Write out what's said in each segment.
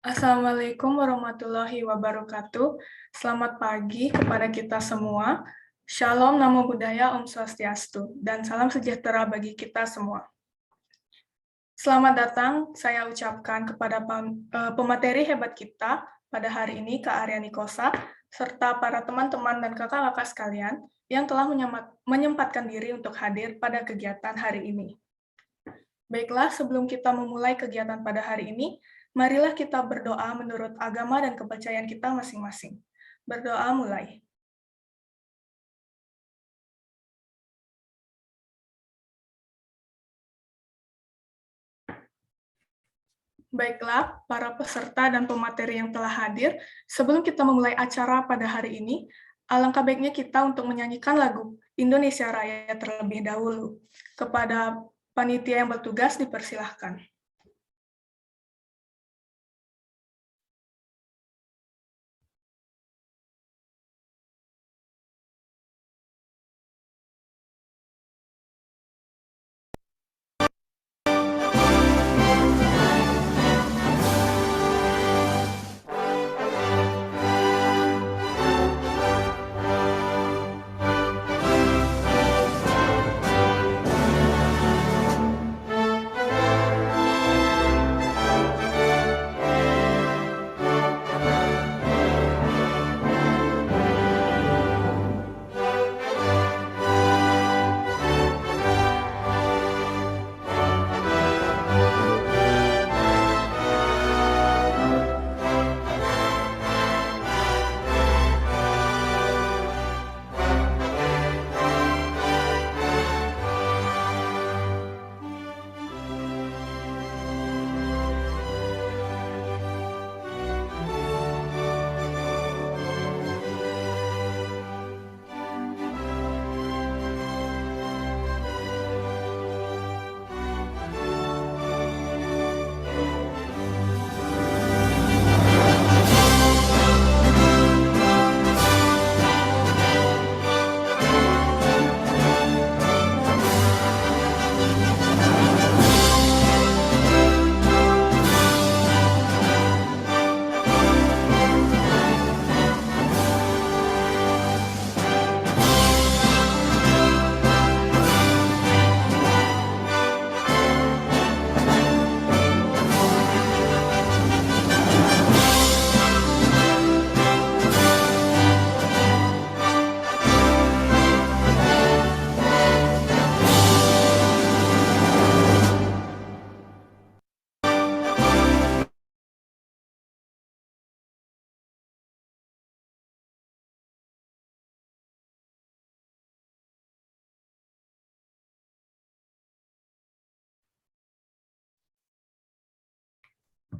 Assalamualaikum warahmatullahi wabarakatuh. Selamat pagi kepada kita semua. Shalom, Namo Buddhaya, Om Swastiastu, dan salam sejahtera bagi kita semua. Selamat datang, saya ucapkan kepada pemateri hebat kita pada hari ini, Kak Aryani Kosa, serta para teman-teman dan kakak-kakak sekalian yang telah menyempatkan diri untuk hadir pada kegiatan hari ini. Baiklah, sebelum kita memulai kegiatan pada hari ini, marilah kita berdoa menurut agama dan kepercayaan kita masing-masing. Berdoa mulai. Baiklah, para peserta dan pemateri yang telah hadir, sebelum kita memulai acara pada hari ini, alangkah baiknya kita untuk menyanyikan lagu Indonesia Raya terlebih dahulu. Kepada panitia yang bertugas dipersilahkan.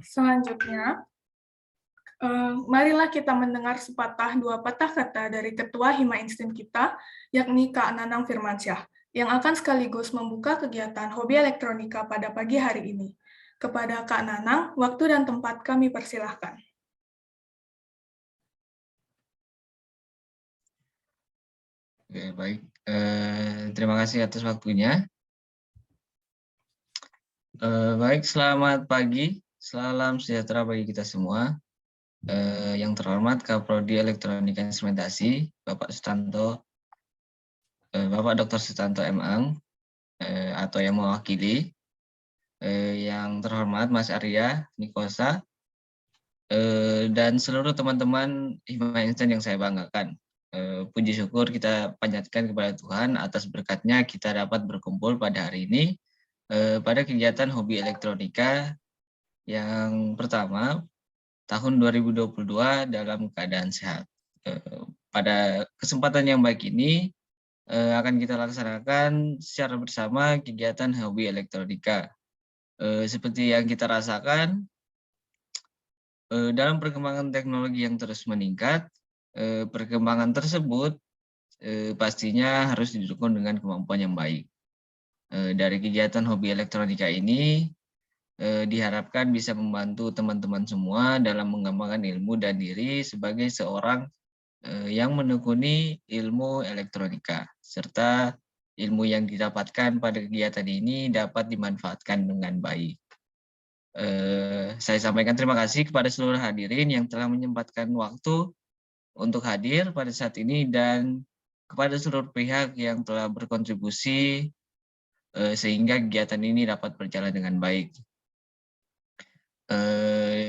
Selanjutnya, marilah kita mendengar sepatah dua patah kata dari Ketua Hima Instin kita, yakni Kak Nanang Firmansyah, yang akan sekaligus membuka kegiatan hobi elektronika pada pagi hari ini. Kepada Kak Nanang, waktu dan tempat kami persilahkan. Oke, baik. Terima kasih atas waktunya. Baik, selamat pagi. Salam sejahtera bagi kita semua. Yang terhormat Kaprodi Elektronika Instrumentasi, Bapak Sutanto, Bapak Dr. Sutanto M. Ang, atau yang mewakili. Yang terhormat Mas Arya Nikosa, dan seluruh teman-teman Hima Instan yang saya banggakan. Puji syukur kita panjatkan kepada Tuhan atas berkatnya kita dapat berkumpul pada hari ini pada kegiatan hobi elektronika yang pertama tahun 2022 dalam keadaan sehat. Pada kesempatan yang baik ini akan kita laksanakan secara bersama kegiatan hobi elektronika. Seperti yang kita rasakan dalam perkembangan teknologi yang terus meningkat, perkembangan tersebut pastinya harus didukung dengan kemampuan yang baik. Dari kegiatan hobi elektronika ini diharapkan bisa membantu teman-teman semua dalam mengembangkan ilmu dan diri sebagai seorang yang menekuni ilmu elektronika, serta ilmu yang didapatkan pada kegiatan ini dapat dimanfaatkan dengan baik. Saya sampaikan terima kasih kepada seluruh hadirin yang telah menyempatkan waktu untuk hadir pada saat ini dan kepada seluruh pihak yang telah berkontribusi sehingga kegiatan ini dapat berjalan dengan baik.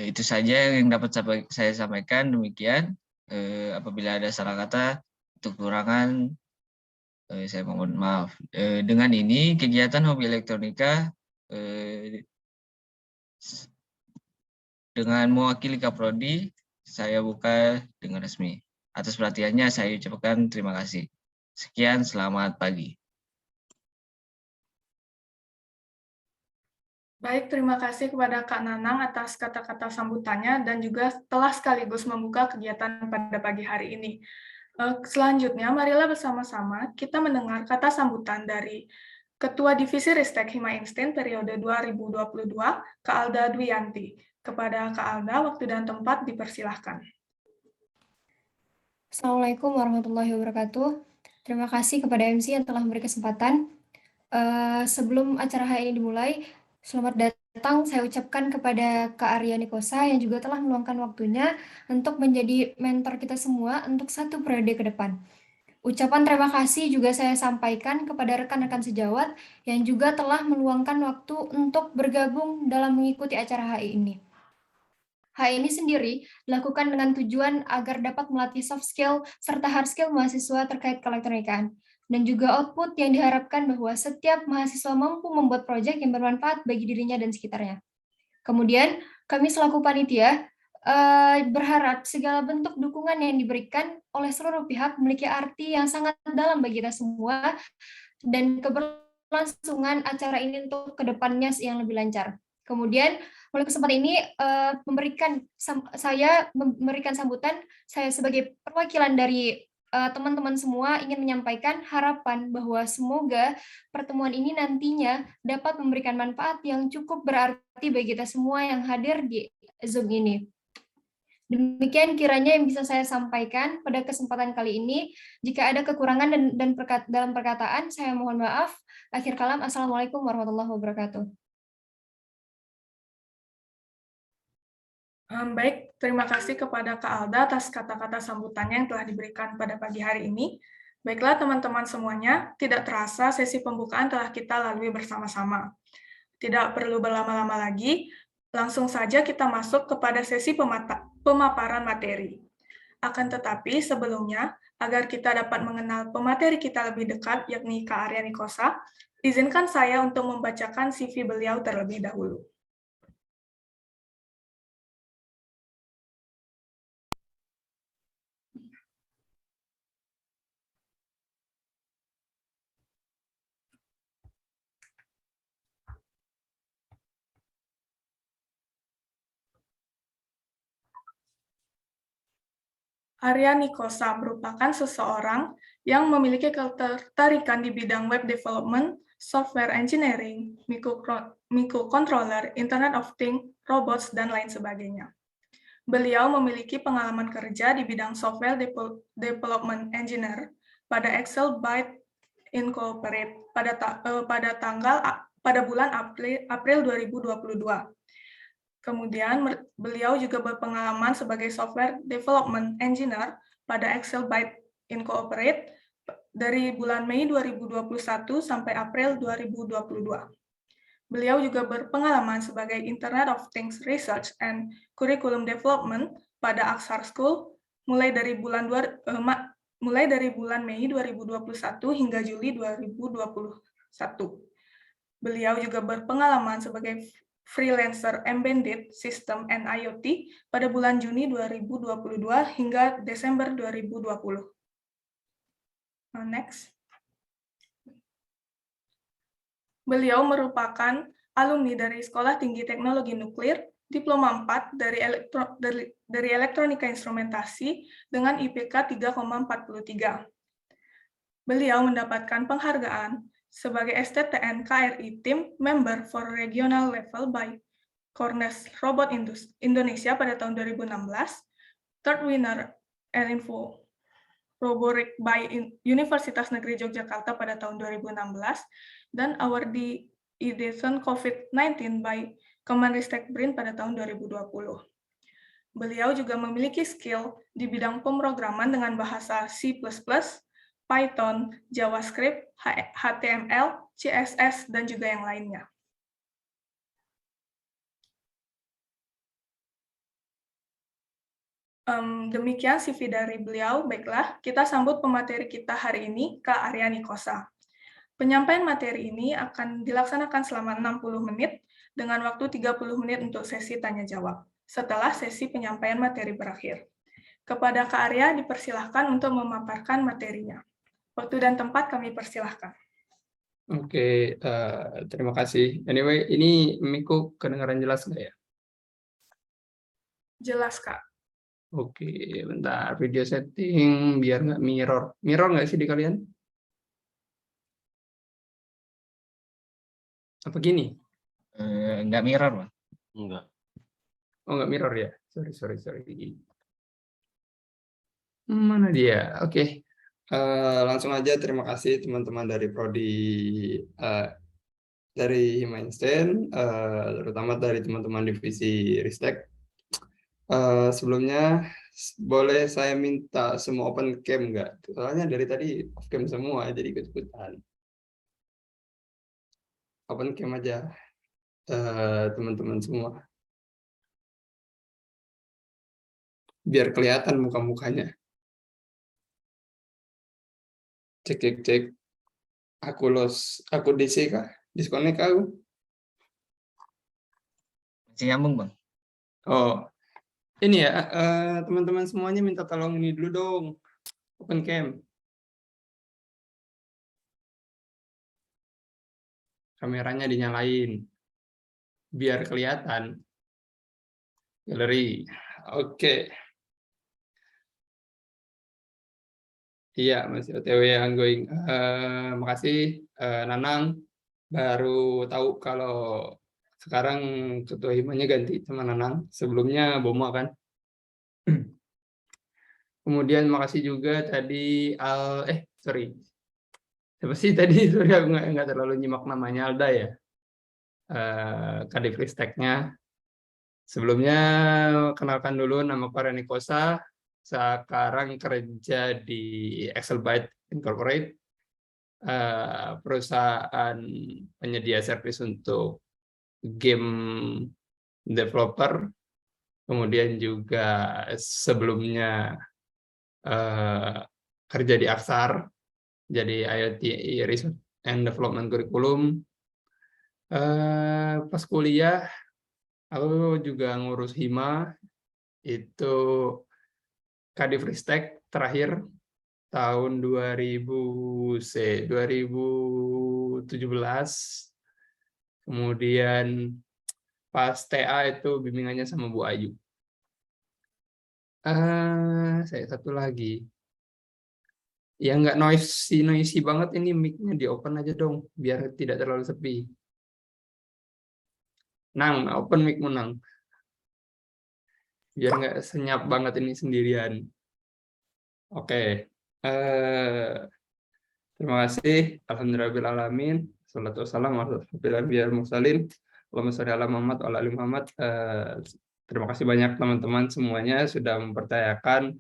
Itu saja yang dapat saya sampaikan. Demikian. Apabila ada salah kata atau kekurangan, saya mohon maaf. Dengan ini, kegiatan hobi elektronika dengan mewakili Kaprodi, saya buka dengan resmi. Atas perhatiannya, saya ucapkan terima kasih. Sekian, selamat pagi. Baik, terima kasih kepada Kak Nanang atas kata-kata sambutannya dan juga telah sekaligus membuka kegiatan pada pagi hari ini. Selanjutnya, marilah bersama-sama kita mendengar kata sambutan dari Ketua Divisi Ristek Hima Instin periode 2022, Kak Alda Dwiyanti. Kepada Kak Alda, waktu dan tempat dipersilahkan. Assalamualaikum warahmatullahi wabarakatuh. Terima kasih kepada MC yang telah memberi kesempatan. Sebelum acara hari ini dimulai, selamat datang saya ucapkan kepada Kak Arya Nikosa yang juga telah meluangkan waktunya untuk menjadi mentor kita semua untuk 1 periode ke depan. Ucapan terima kasih juga saya sampaikan kepada rekan-rekan sejawat yang juga telah meluangkan waktu untuk bergabung dalam mengikuti acara HI ini. HI ini sendiri dilakukan dengan tujuan agar dapat melatih soft skill serta hard skill mahasiswa terkait keelektronikan, dan juga output yang diharapkan bahwa setiap mahasiswa mampu membuat proyek yang bermanfaat bagi dirinya dan sekitarnya. Kemudian, kami selaku panitia berharap segala bentuk dukungan yang diberikan oleh seluruh pihak memiliki arti yang sangat dalam bagi kita semua, dan keberlangsungan acara ini untuk kedepannya yang lebih lancar. Kemudian, melalui kesempatan ini saya memberikan sambutan, saya sebagai perwakilan dari teman-teman semua ingin menyampaikan harapan bahwa semoga pertemuan ini nantinya dapat memberikan manfaat yang cukup berarti bagi kita semua yang hadir di Zoom ini. Demikian kiranya yang bisa saya sampaikan pada kesempatan kali ini. Jika ada kekurangan dalam perkataan, saya mohon maaf. Akhir kalam, Assalamualaikum warahmatullahi wabarakatuh. Baik, terima kasih kepada Kak Alda atas kata-kata sambutannya yang telah diberikan pada pagi hari ini. Baiklah teman-teman semuanya, tidak terasa sesi pembukaan telah kita lalui bersama-sama. Tidak perlu berlama-lama lagi, langsung saja kita masuk kepada sesi pemaparan materi. Akan tetapi sebelumnya, agar kita dapat mengenal pemateri kita lebih dekat, yakni Kak Arya Nikosa, izinkan saya untuk membacakan CV beliau terlebih dahulu. Arya Nikosa merupakan seseorang yang memiliki ketertarikan di bidang web development, software engineering, microcontroller, Internet of Things, robots, dan lain sebagainya. Beliau memiliki pengalaman kerja di bidang software development engineer pada Excel Byte Incorporated pada bulan April 2022. Kemudian beliau juga berpengalaman sebagai software development engineer pada Excel Byte Incorporated dari bulan Mei 2021 sampai April 2022. Beliau juga berpengalaman sebagai Internet of Things Research and Curriculum Development pada Aksar School mulai dari bulan Mei 2021 hingga Juli 2021. Beliau juga berpengalaman sebagai freelancer embedded system and IoT pada bulan Juni 2022 hingga Desember 2020. Next. Beliau merupakan alumni dari Sekolah Tinggi Teknologi Nuklir, Diploma 4 dari Elektronika Instrumentasi dengan IPK 3,43. Beliau mendapatkan penghargaan sebagai STTN KRI Team Member for Regional Level by Cornes Robot Indonesia pada tahun 2016, Third Winner Info Robotic by Universitas Negeri Yogyakarta pada tahun 2016, dan Awardee Edition COVID-19 by Kemenristek BRIN pada tahun 2020. Beliau juga memiliki skill di bidang pemrograman dengan bahasa C++, Python, JavaScript, HTML, CSS, dan juga yang lainnya. Demikian CV dari beliau. Baiklah, kita sambut pemateri kita hari ini, Kak Aryani Kosa. Penyampaian materi ini akan dilaksanakan selama 60 menit dengan waktu 30 menit untuk sesi tanya-jawab, setelah sesi penyampaian materi berakhir. Kepada Kak Arya dipersilahkan untuk memaparkan materinya. Waktu dan tempat kami persilahkan. Oke, terima kasih. Anyway, ini Miku kedengaran jelas nggak ya? Jelas, Kak. Oke, bentar. Video setting biar nggak mirror. Mirror nggak sih di kalian? Apa gini? Nggak mirror, Bang. Enggak. Oh, nggak mirror ya? Sorry. Mana dia? Oke. Langsung aja terima kasih teman-teman dari Prodi dari Hima-Einstein, terutama dari teman-teman divisi Ristek. Sebelumnya boleh saya minta semua open cam nggak? Soalnya dari tadi off cam semua, jadi ikut-ikutan. Open cam aja, teman-teman semua. Biar kelihatan muka-mukanya. Cek. Aku DC kah? Disconnect aku? Masih nyambung, Bang. Oh, ini ya, teman-teman semuanya minta tolong ini dulu dong. Open cam. Kameranya dinyalain. Biar kelihatan. Galeri. Oke. Iya, masih OTW ongoing. Makasih, Nanang. Baru tahu kalau sekarang ketua himanya ganti sama Nanang. Sebelumnya Boma kan. Kemudian makasih juga tadi sorry. Siapa sih tadi? Sorry aku nggak terlalu nyimak namanya. Alda ya. Kadif Risteknya. Sebelumnya kenalkan dulu nama Aryani Kosa. Sekarang kerja di Excelbyte Incorporate, perusahaan penyedia servis untuk game developer. Kemudian juga sebelumnya kerja di Aksar, jadi IoT Research and Development Curriculum. Pas kuliah, aku juga ngurus Hima, itu Kadif Ristek terakhir tahun 2017. Kemudian pas TA itu bimbingannya sama Bu Ayu. Saya satu lagi. Ya nggak noisy banget ini, mic-nya di open aja dong, biar tidak terlalu sepi. Nang, open mic-mu Nang. Biar nggak senyap banget ini sendirian. Oke. Terima kasih. Alhamdulillahirrahmanirrahim. Salatu wassalamu ala asyrofil mursalin. Allahumma sholli ala Muhammad wa ala ali Muhammad. Terima kasih banyak teman-teman semuanya sudah mempercayakan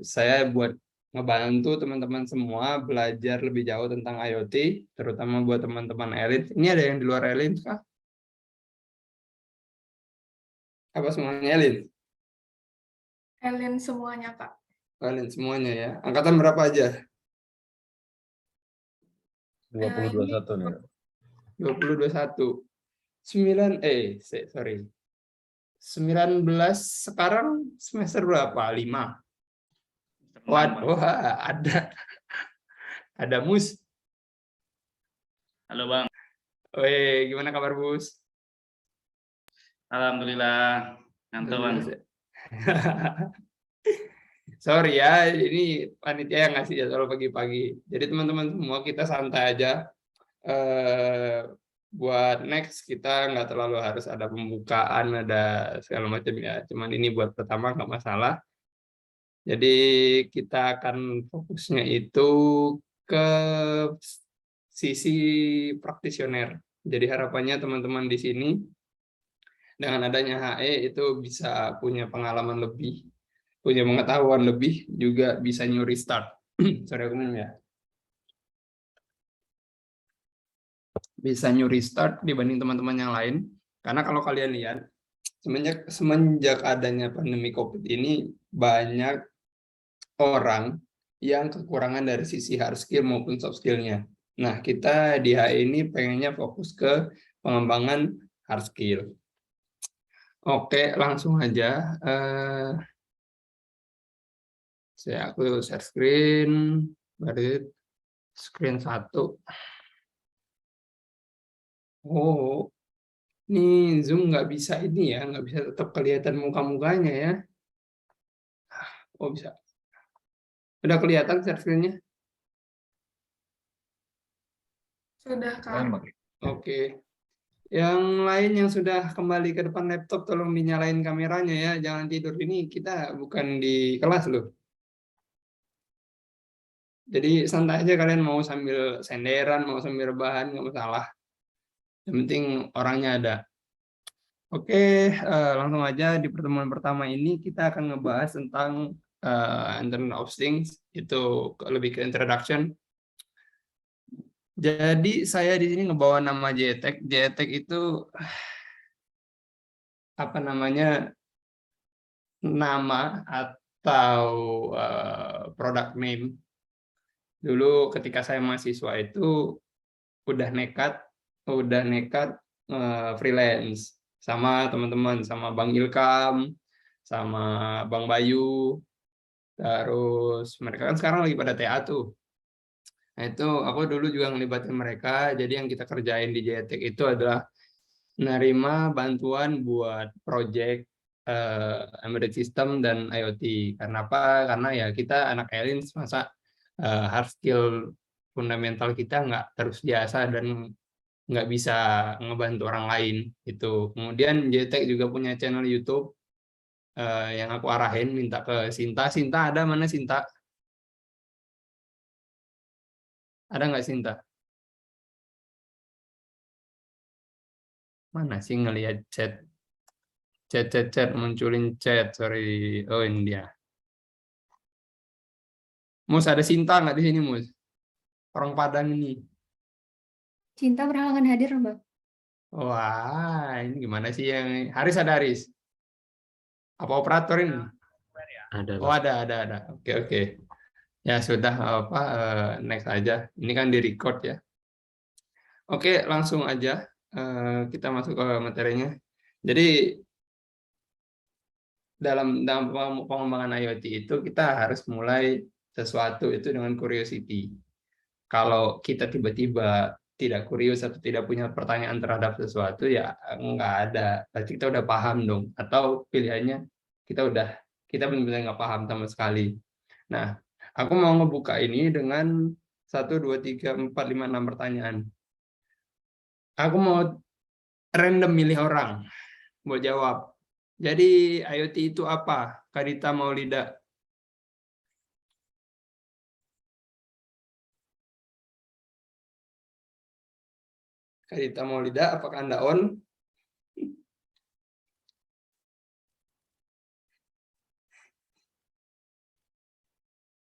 saya buat ngebantu teman-teman semua belajar lebih jauh tentang IoT, terutama buat teman-teman elit. Ini ada yang di luar elit kah? Apa semuanya elit? Elin semuanya, Kak. Kalian semuanya ya. Angkatan berapa aja? 2021 nih. 2021. 19 sekarang semester berapa? 5. Waduh, ada Mus. Halo Bang, Weh, gimana kabar Mus? Alhamdulillah ngantuk Bang. Sorry ya, ini panitia yang ngasih jadwal pagi-pagi. Jadi teman-teman semua kita santai aja. Buat next kita nggak terlalu harus ada pembukaan, ada segala macam ya. Cuman ini buat pertama nggak masalah. Jadi kita akan fokusnya itu ke sisi praktisioner. Jadi harapannya teman-teman di sini dengan adanya HE itu bisa punya pengalaman lebih, punya pengetahuan lebih, juga bisa nyuri start. Sorry aku minum ya. Bisa nyuri start dibanding teman-teman yang lain. Karena kalau kalian lihat, semenjak adanya pandemi COVID ini, banyak orang yang kekurangan dari sisi hard skill maupun soft skill-nya. Nah, kita di HE ini pengennya fokus ke pengembangan hard skill. Oke, langsung aja. Aku share screen, baru screen 1. Oh, ini Zoom nggak bisa ini ya, nggak bisa tetap kelihatan muka-mukanya ya. Oh, bisa. Udah kelihatan share screen-nya? Sudah, Kak. Oke. Yang lain yang sudah kembali ke depan laptop, tolong dinyalain kameranya ya. Jangan tidur, ini kita bukan di kelas loh. Jadi santai aja, kalian mau sambil senderan, mau sambil rebahan, nggak masalah. Yang penting orangnya ada. Oke, langsung aja di pertemuan pertama ini kita akan ngebahas tentang Internet of Things, itu lebih ke introduction. Jadi saya di sini ngebawa nama JTech. JTech itu apa namanya, nama atau product name. Dulu ketika saya mahasiswa itu udah nekat freelance sama teman-teman, sama Bang Ilkam, sama Bang Bayu. Terus mereka kan sekarang lagi pada TA tuh. Nah itu aku dulu juga ngelibatin mereka. Jadi yang kita kerjain di JTech itu adalah menerima bantuan buat project embedded system dan IoT. Karena apa? Karena ya kita anak Elins, masa hard skill fundamental kita nggak terus biasa dan nggak bisa ngebantu orang lain itu. Kemudian JTech juga punya channel YouTube yang aku arahin, minta ke Sinta. Sinta ada mana Sinta? Ada nggak Sinta? Mana sih ngelihat chat munculin chat, sorry. Oh ini dia. Mus, ada Sinta nggak di sini, Mus? Orang Padang ini. Cinta berhalangan hadir, Mbak. Wah, ini gimana sih yang Haris, ada Haris? Apa operator ini? Ada, Oh, ada. Oke. Ya sudah, apa next aja. Ini kan di record ya. Oke, langsung aja kita masuk ke materinya. Jadi dalam pengembangan IoT itu kita harus mulai sesuatu itu dengan curiosity. Kalau kita tiba-tiba tidak kurius atau tidak punya pertanyaan terhadap sesuatu, ya nggak ada. Berarti kita udah paham dong. Atau pilihannya kita benar-benar nggak paham sama sekali. Nah, aku mau ngebuka ini dengan 1, 2, 3, 4, 5, 6 pertanyaan. Aku mau random milih orang buat jawab. Jadi IoT itu apa? Kadita Maulida. Kadita Maulida, apakah Anda on?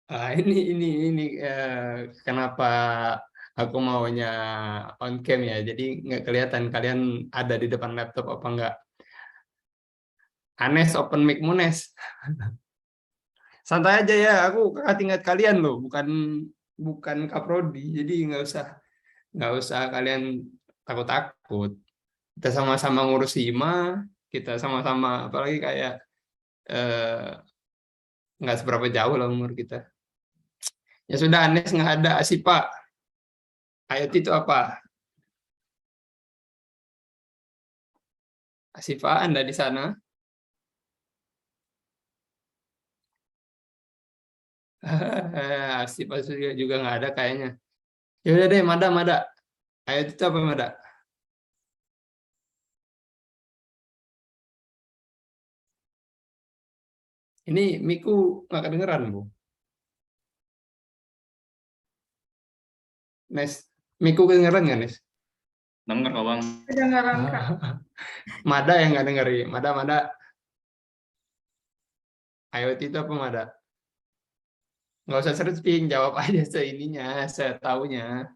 Ini kenapa aku maunya on cam ya. Jadi nggak kelihatan kalian ada di depan laptop apa enggak. Anes open mic Munes. Santai aja ya, aku kakak tingkat kalian loh, bukan kaprodi. Jadi nggak usah kalian takut-takut. Kita sama-sama ngurus hima, kita sama-sama, apalagi kayak nggak seberapa jauh lah umur kita. Ya sudah, Anes nggak ada. Asipa, IoT itu apa? Asifa, Anda di sana? Asifa juga nggak ada kayaknya. Ya udah deh, Mada. IoT itu apa, Mada? Ini Miku nggak kedengeran, Bu. Nes, Miku kedengeran nggak, Nis? Dengar kok Bang. Kedengaran, Kak. Mada yang nggak dengerin. Mada. IoT itu apa, Mada? Nggak usah searching, jawab aja seininya, setaunya.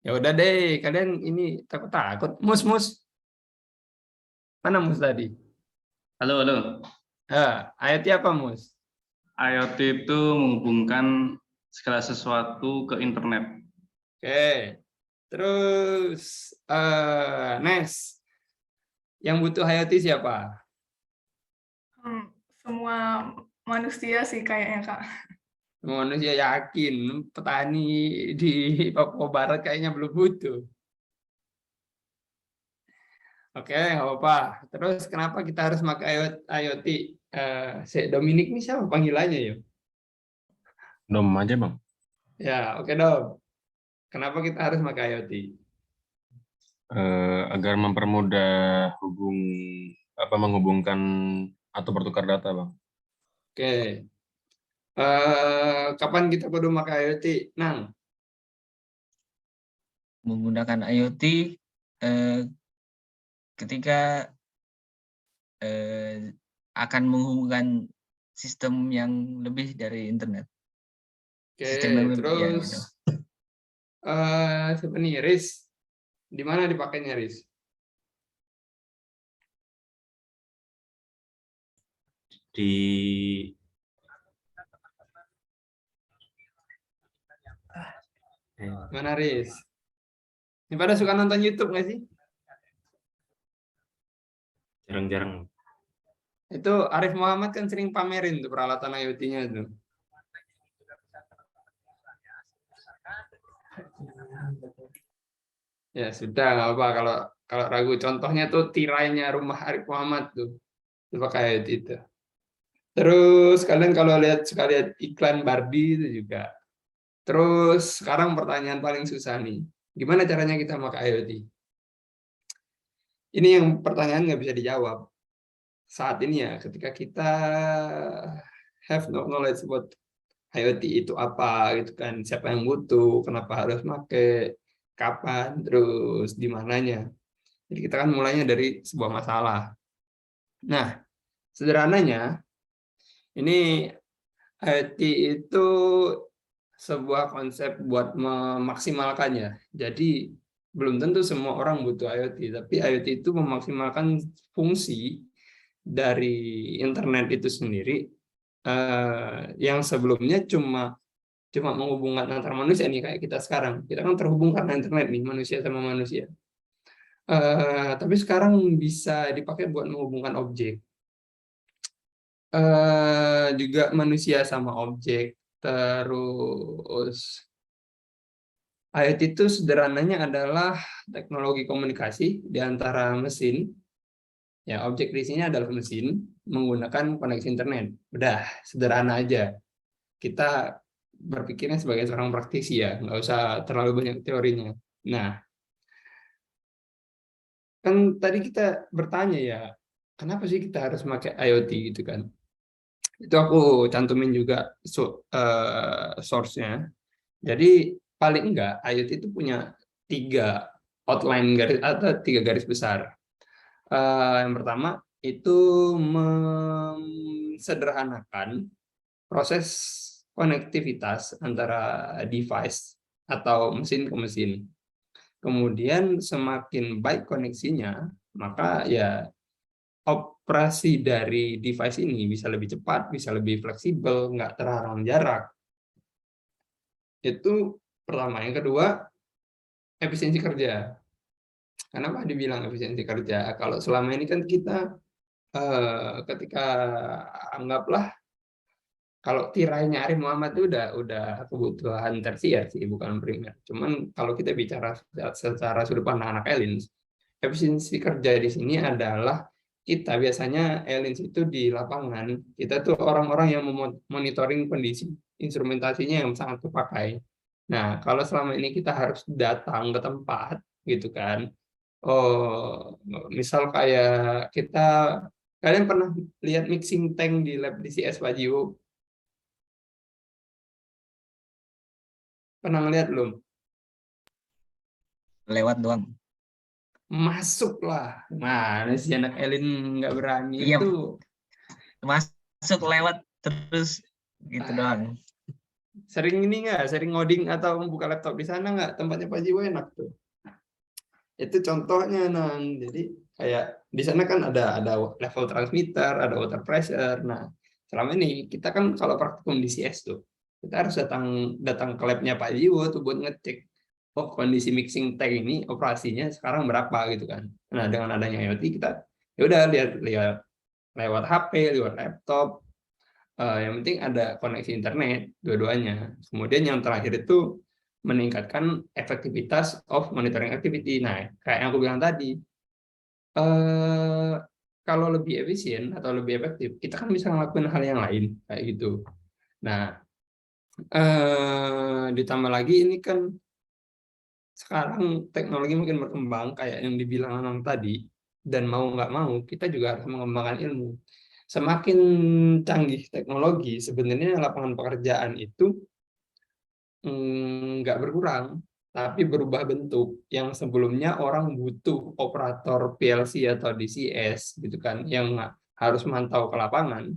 Ya udah deh, kalian ini takut-takut. Mus. Mana Mus tadi? Halo, halo. IoT apa, Mus? IoT itu menghubungkan segala sesuatu ke internet. Oke. Terus, Nes, yang butuh IoT siapa? Semua manusia sih kayaknya, Kak. Manusia yakin, petani di Papua Barat kayaknya belum butuh. Oke, nggak apa-apa. Terus kenapa kita harus pakai IoT? Dominik ini siapa panggilannya ya? Dom aja bang. Ya, oke Dom. Kenapa kita harus pakai IoT? Agar mempermudah menghubungkan atau bertukar data bang. Oke. Kapan kita perlu pakai IoT? Nang? Menggunakan IoT ketika akan menghubungkan sistem yang lebih dari internet. Oke, Sistem yang lebih, ya, terus gitu. Siapa nih, Riz? Di mana dipakainya, Riz? Di Mana, Riz? Ini pada suka nonton YouTube nggak sih? jarang-jarang. Itu Arif Muhammad kan sering pamerin tuh peralatan IoT-nya tuh. Ya sudah, nggak apa kalau ragu. Contohnya tuh tirainya rumah Arif Muhammad tuh. Itu pakai IoT itu. Terus kalian kalau suka lihat iklan Barbie itu juga. Terus sekarang pertanyaan paling susah nih. Gimana caranya kita pakai IoT? Ini yang pertanyaan nggak bisa dijawab. Saat ini ya, ketika kita have no knowledge about IoT itu apa gitu kan, siapa yang butuh, kenapa harus pakai, kapan, terus di mananya. Jadi kita kan mulainya dari sebuah masalah. Nah, sederhananya ini IoT itu sebuah konsep buat memaksimalkannya. Jadi belum tentu semua orang butuh IoT, tapi IoT itu memaksimalkan fungsi dari internet itu sendiri yang sebelumnya cuma menghubungkan antar manusia nih kayak kita sekarang. Kita kan terhubung karena internet nih, manusia sama manusia. Tapi sekarang bisa dipakai buat menghubungkan objek. Juga manusia sama objek. Terus IoT itu sederhananya adalah teknologi komunikasi di antara mesin. Ya, objek di sini adalah mesin menggunakan koneksi internet. Udah, sederhana aja. Kita berpikirnya sebagai seorang praktisi ya, nggak usah terlalu banyak teorinya. Nah, kan tadi kita bertanya ya, kenapa sih kita harus pakai IoT gitu kan? Itu aku cantumin juga source-nya. Jadi paling enggak IoT itu punya 3 outline garis atau 3 garis besar. Yang pertama itu mensederhanakan proses konektivitas antara device atau mesin ke mesin. Kemudian semakin baik koneksinya, maka ya operasi dari device ini bisa lebih cepat, bisa lebih fleksibel, nggak terhalang jarak. Itu pertama. Yang kedua, efisiensi kerja. Kenapa dibilang efisiensi kerja? Kalau selama ini kan kita ketika anggaplah kalau tirainya Arif Muhammad itu udah kebutuhan tersier sih, bukan primer. Cuman kalau kita bicara secara sudut pandang anak Elins, efisiensi kerja di sini adalah kita biasanya Elins itu di lapangan, kita tuh orang-orang yang memonitoring kondisi instrumentasinya yang sangat terpakai. Nah, kalau selama ini kita harus datang ke tempat gitu kan. Oh, misal kayak kalian pernah lihat mixing tank di lab DCS Pak Jiwo? Pernah ngeliat belum? Lewat doang. Masuklah. Mana sih anak Elin nggak berani Iya. itu. Masuk lewat terus gitu doang. Sering ini nggak? Sering ngoding atau buka laptop di sana nggak? Tempatnya Pak Jiwo enak tuh. Itu contohnya, Nang. Jadi kayak di sana kan ada level transmitter, ada water pressure. Nah, selama ini kita kan kalau praktikum di CS tuh, kita harus datang ke labnya Pak Jiwo tuh buat ngecek, oh kondisi mixing tank ini operasinya sekarang berapa gitu kan. Nah, dengan adanya IoT kita ya udah lihat lewat HP, lewat laptop. Yang penting ada koneksi internet dua-duanya. Kemudian yang terakhir itu meningkatkan efektivitas of monitoring activity. Nah, kayak yang aku bilang tadi, kalau lebih efisien atau lebih efektif, kita kan bisa ngelakuin hal yang lain kayak gitu. Nah, ditambah lagi ini kan sekarang teknologi makin berkembang kayak yang dibilang Anang tadi, dan mau nggak mau kita juga harus mengembangkan ilmu. Semakin canggih teknologi, sebenarnya lapangan pekerjaan itu nggak berkurang, tapi berubah bentuk. Yang sebelumnya orang butuh operator PLC atau DCS, gitu kan, yang harus mantau ke lapangan.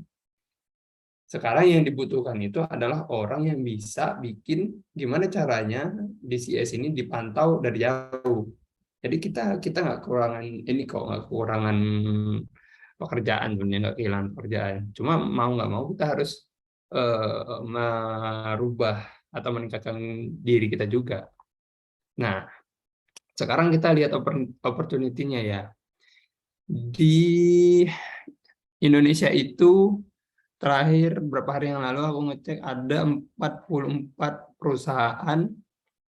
Sekarang yang dibutuhkan itu adalah orang yang bisa bikin gimana caranya DCS ini dipantau dari jauh. Jadi kita nggak kekurangan ini kok, nggak kekurangan pekerjaan, sebenarnya nggak kehilangan pekerjaan. Cuma mau nggak mau kita harus merubah atau meningkatkan diri kita juga. Nah, sekarang kita lihat opportunity-nya ya. Di Indonesia itu terakhir beberapa hari yang lalu aku ngecek ada 44 perusahaan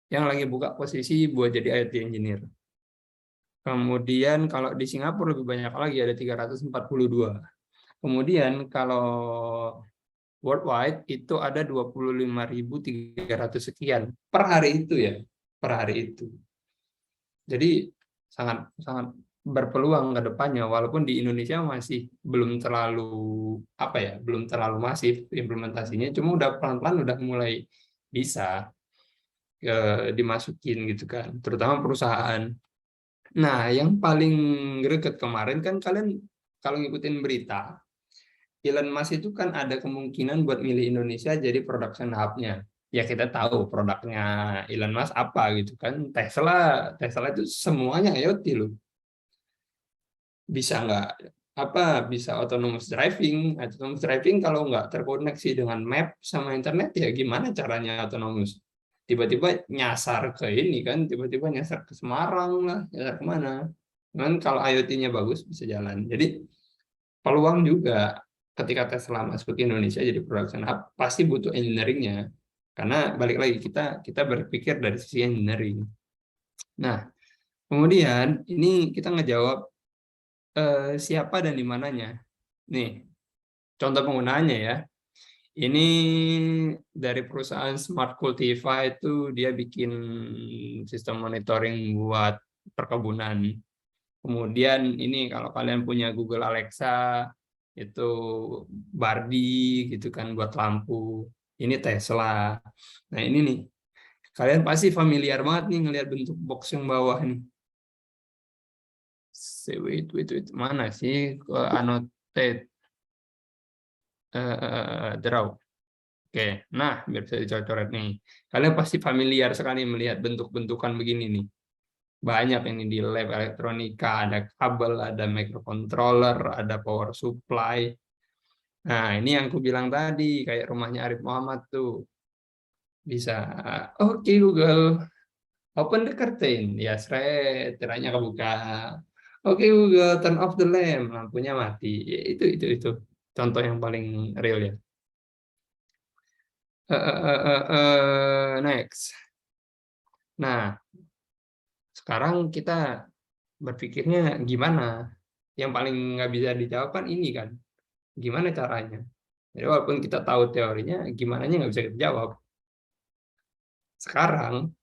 yang lagi buka posisi buat jadi IoT engineer. Kemudian kalau di Singapura lebih banyak lagi, ada 342. Kemudian kalau worldwide itu ada 25.300 sekian per hari itu ya, per hari itu. Jadi sangat sangat berpeluang ke depannya, walaupun di Indonesia masih belum terlalu belum terlalu masif implementasinya, cuma udah pelan-pelan udah mulai bisa dimasukin gitu kan, terutama perusahaan. Nah, yang paling greget kemarin kan kalian kalau ngikutin berita, Elon Musk itu kan ada kemungkinan buat milih Indonesia jadi production hub-nya. Ya kita tahu produknya Elon Musk apa gitu kan. Tesla itu semuanya IoT loh. Bisa nggak bisa autonomous driving kalau nggak terkoneksi dengan map sama internet, ya gimana caranya autonomous? Tiba-tiba nyasar ke ini kan, tiba-tiba nyasar ke Semarang lah, nyasar kemana? Cuman kalau IoT-nya bagus bisa jalan. Jadi peluang juga ketika Tesla masuk ke Indonesia jadi production hub, pasti butuh engineering-nya. Karena balik lagi kita berpikir dari sisi engineering. Nah, kemudian ini kita ngejawab siapa dan di mananya. Nih, contoh penggunaannya ya. Ini dari perusahaan Smart Cultiva itu dia bikin sistem monitoring buat perkebunan. Kemudian ini kalau kalian punya Google Alexa, itu Bardi gitu kan buat lampu. Ini Tesla. Nah ini nih, kalian pasti familiar banget nih ngelihat bentuk box yang bawah nih. Wait, mana sih annotate draw. Oke, nah biar bisa dicoret-coret nih. Kalian pasti familiar sekali melihat bentuk-bentukan begini nih. Banyak ini di lab elektronika, ada kabel, ada microcontroller, ada power supply. Nah, ini yang aku bilang tadi, kayak rumahnya Arif Muhammad tuh. Bisa, oke Google, open the curtain. Ya, tiranya kebuka. Oke Google, turn off the lamp, lampunya mati. Ya, itu contoh yang paling real ya. Next. Nah, sekarang kita berpikirnya gimana? Yang paling nggak bisa dijawab kan ini kan, gimana caranya? Jadi walaupun kita tahu teorinya, gimana nggak bisa kita jawab. Sekarang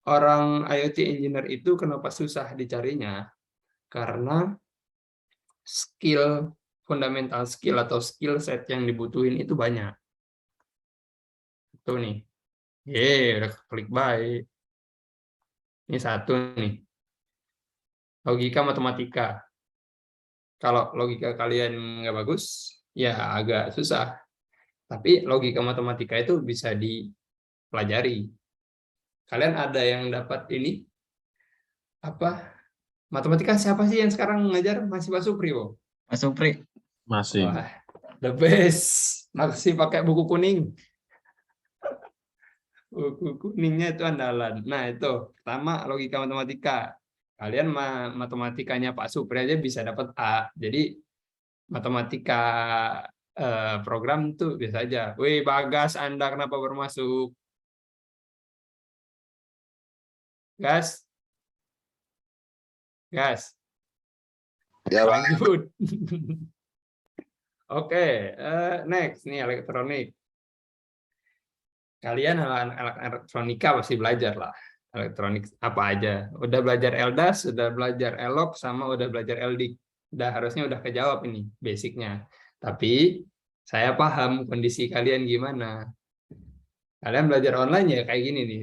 orang IoT engineer itu kenapa susah dicarinya? Karena fundamental skill atau skill set yang dibutuhin itu banyak. Tuh nih, Udah klik baik. Ini satu nih. Logika matematika. Kalau logika kalian nggak bagus, ya agak susah. Tapi logika matematika itu bisa dipelajari. Kalian ada yang dapat ini? Apa? Matematika siapa sih yang sekarang ngajar? Masih Pak Supri, Bo? Mas Supri. Masih. Wah, the best. Masih pakai buku kuning. Buku kuningnya itu andalan. Nah, itu pertama logika matematika. Kalian matematikanya Pak Supri aja bisa dapat A. Jadi matematika program tuh biasa aja. Wih, Bagas, Anda kenapa baru masuk? Gas? Gas? Ya, Pak. Lanjut. Oke, next nih elektronik. Kalian anak elektronika pasti belajar lah. Elektronik apa aja. Udah belajar LDAS, udah belajar ELOK, sama udah belajar LDIC. Harusnya udah kejawab ini basicnya. Tapi saya paham kondisi kalian gimana. Kalian belajar online ya kayak gini nih.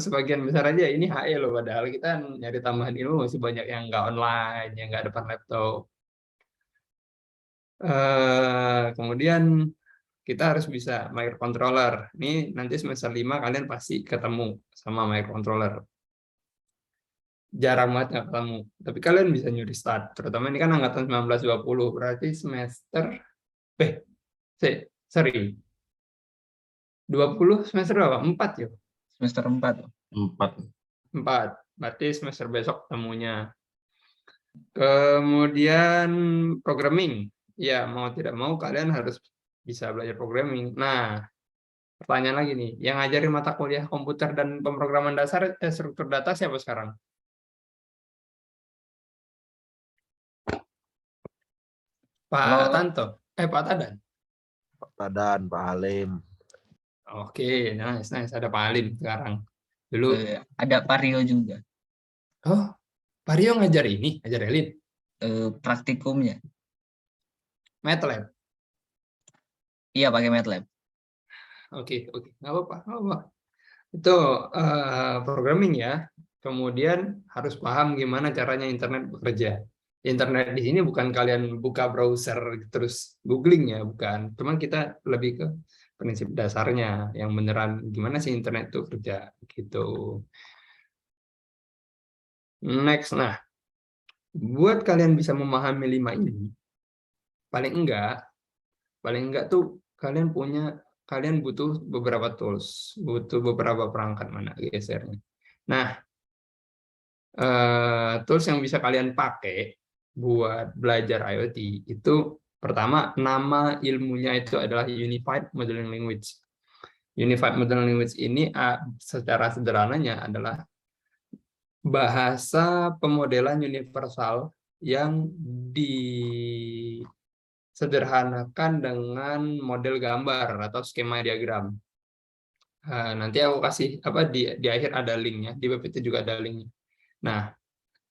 Sebagian besar aja ini HE loh. Padahal kita nyari tambahan ilmu masih banyak yang nggak online, yang nggak depan laptop. Kemudian kita harus bisa microcontroller. Ini nanti semester 5 kalian pasti ketemu sama microcontroller. Jarang banget nggak ketemu. Tapi kalian bisa nyuri start. Terutama ini kan angkatan 19-20. Berarti semester... sorry. 20 semester berapa? 4 ya? Semester 4. 4. 4. Berarti semester besok temunya. Kemudian programming. Ya, mau tidak mau kalian harus bisa belajar programming. Nah, pertanyaan lagi nih. Yang ngajarin mata kuliah komputer dan pemrograman dasar struktur data siapa sekarang? Pak Tanto. Pak Tadan. Pak Tadan, Pak Halim. Oke, nice. Ada Pak Halim sekarang. Dulu Ada Pak Rio juga. Oh, Pak Rio ngajar ini, ngajar Elin. Praktikumnya. MATLAB. Iya, pakai MATLAB. Oke, nggak apa-apa. Itu programming ya. Kemudian harus paham gimana caranya internet bekerja. Internet di sini bukan kalian buka browser terus googling ya, bukan. Cuman kita lebih ke prinsip dasarnya yang beneran gimana sih internet itu kerja gitu. Next, nah, buat kalian bisa memahami 5 ini, paling enggak tuh kalian butuh beberapa tools, butuh beberapa perangkat. Mana gesernya. Nah, tools yang bisa kalian pakai buat belajar IoT itu pertama, nama ilmunya itu adalah Unified Modeling Language. Unified Modeling Language ini secara sederhananya adalah bahasa pemodelan universal yang disederhanakan dengan model gambar atau skema diagram. Nanti aku kasih di akhir ada linknya, di web itu juga ada linknya. Nah,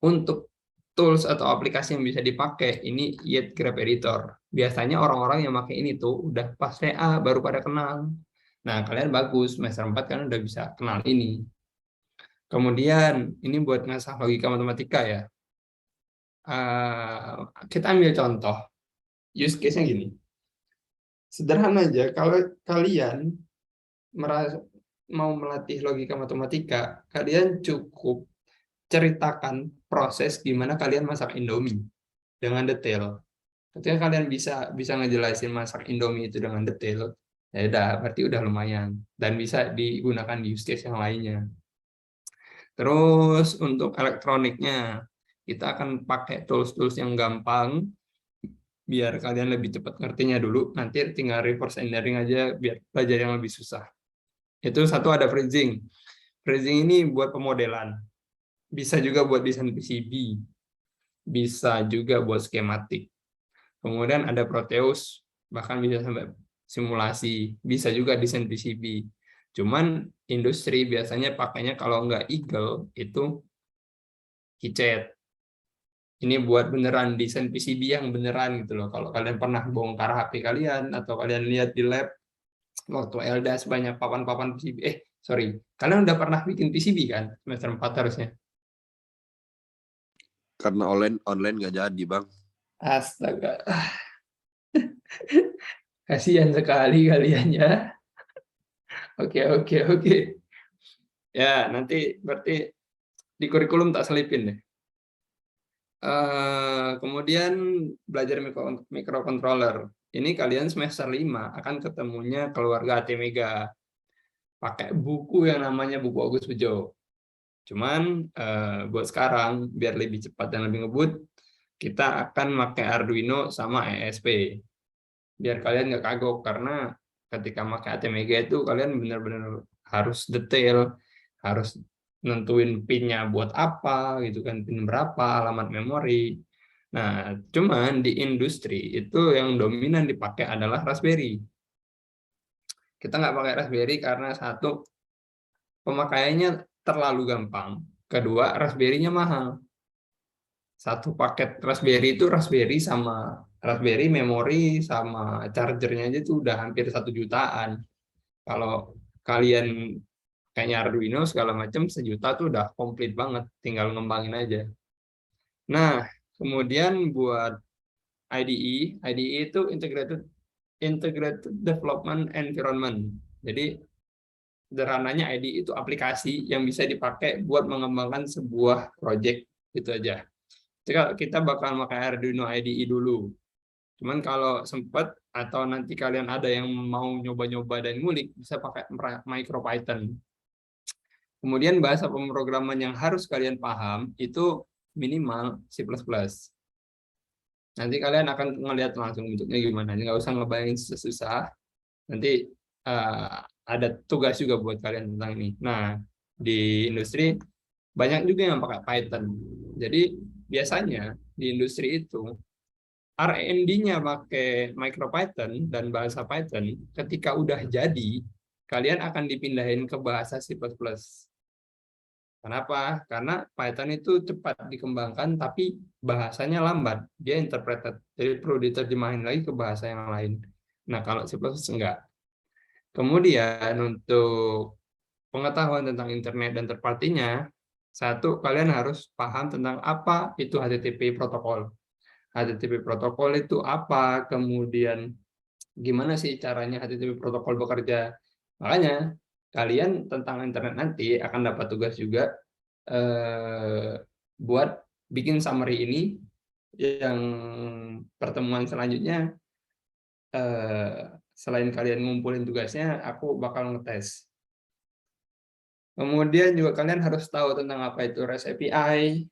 untuk tools atau aplikasi yang bisa dipakai ini Yet Graph Editor. Biasanya orang-orang yang pakai ini tuh udah pas TA baru pada kenal. Nah, kalian bagus semester 4 kan udah bisa kenal ini. Kemudian ini buat ngasah logika matematika ya. Kita ambil contoh use case-nya gini. Sederhana aja, kalau kalian mau melatih logika matematika, kalian cukup ceritakan proses gimana kalian masak Indomie dengan detail. Ketika kalian bisa ngejelasin masak Indomie itu dengan detail, ya udah, berarti udah lumayan dan bisa digunakan di use case yang lainnya. Terus untuk elektroniknya, kita akan pakai tools-tools yang gampang biar kalian lebih cepat ngertinya dulu. Nanti tinggal reverse engineering aja biar belajar yang lebih susah. Itu satu ada freezing. Freezing ini buat pemodelan. Bisa juga buat desain PCB. Bisa juga buat skematik. Kemudian ada Proteus, bahkan bisa sampai simulasi. Bisa juga desain PCB. Cuman industri biasanya pakainya kalau nggak Eagle itu Keychat. Ini buat beneran desain PCB yang beneran gitu loh. Kalau kalian pernah bongkar HP kalian atau kalian lihat di lab waktu LDAS banyak papan-papan PCB, sorry, kalian udah pernah bikin PCB kan semester 4 harusnya? Karena online nggak jadi, Bang. Astaga. Kasihan sekali kalian ya. Oke. Ya, nanti berarti di kurikulum tak selipin deh. Kemudian belajar microcontroller. Ini kalian semester 5 akan ketemunya keluarga ATmega. Pakai buku yang namanya buku Agus Bejo. Cuman buat sekarang, biar lebih cepat dan lebih ngebut, kita akan pakai Arduino sama ESP. Biar kalian nggak kagok, karena ketika pakai ATmega itu kalian benar-benar harus detail, harus nentuin pinnya buat apa, gitu kan, pin berapa, alamat memori. Nah, cuman di industri itu yang dominan dipakai adalah Raspberry. Kita nggak pakai Raspberry karena satu, pemakaiannya terlalu gampang. Kedua, Raspberry-nya mahal. Satu paket Raspberry itu Raspberry sama Raspberry memori sama chargernya aja tuh udah hampir 1 jutaan. Kalau kalian kayaknya Arduino segala macam 1 juta tuh udah komplit banget, tinggal ngembangin aja. Nah, kemudian buat IDE itu integrated development environment. Jadi sederhananya IDE itu aplikasi yang bisa dipakai buat mengembangkan sebuah project, gitu aja. Jadi kita bakal pakai Arduino IDE dulu. Cuman kalau sempat atau nanti kalian ada yang mau nyoba-nyoba dan ngulik, bisa pakai MicroPython. Kemudian bahasa pemrograman yang harus kalian paham itu minimal C++. Nanti kalian akan ngelihat langsung bentuknya gimana. Nggak usah ngebayangin susah. Nanti ada tugas juga buat kalian tentang ini. Nah, di industri banyak juga yang pakai Python. Jadi biasanya di industri itu R&D-nya pakai MicroPython dan bahasa Python, ketika udah jadi, kalian akan dipindahin ke bahasa C++. Kenapa? Karena Python itu cepat dikembangkan, tapi bahasanya lambat. Dia interpreted. Jadi perlu diterjemahin lagi ke bahasa yang lain. Nah, kalau C++ enggak. Kemudian untuk pengetahuan tentang internet dan third party-nya, satu, kalian harus paham tentang apa itu HTTP protokol. HTTP protokol itu apa, kemudian gimana sih caranya HTTP protokol bekerja. Makanya kalian tentang internet nanti akan dapat tugas juga buat bikin summary ini. Yang pertemuan selanjutnya, selain kalian ngumpulin tugasnya, aku bakal ngetes. Kemudian juga kalian harus tahu tentang apa itu REST API.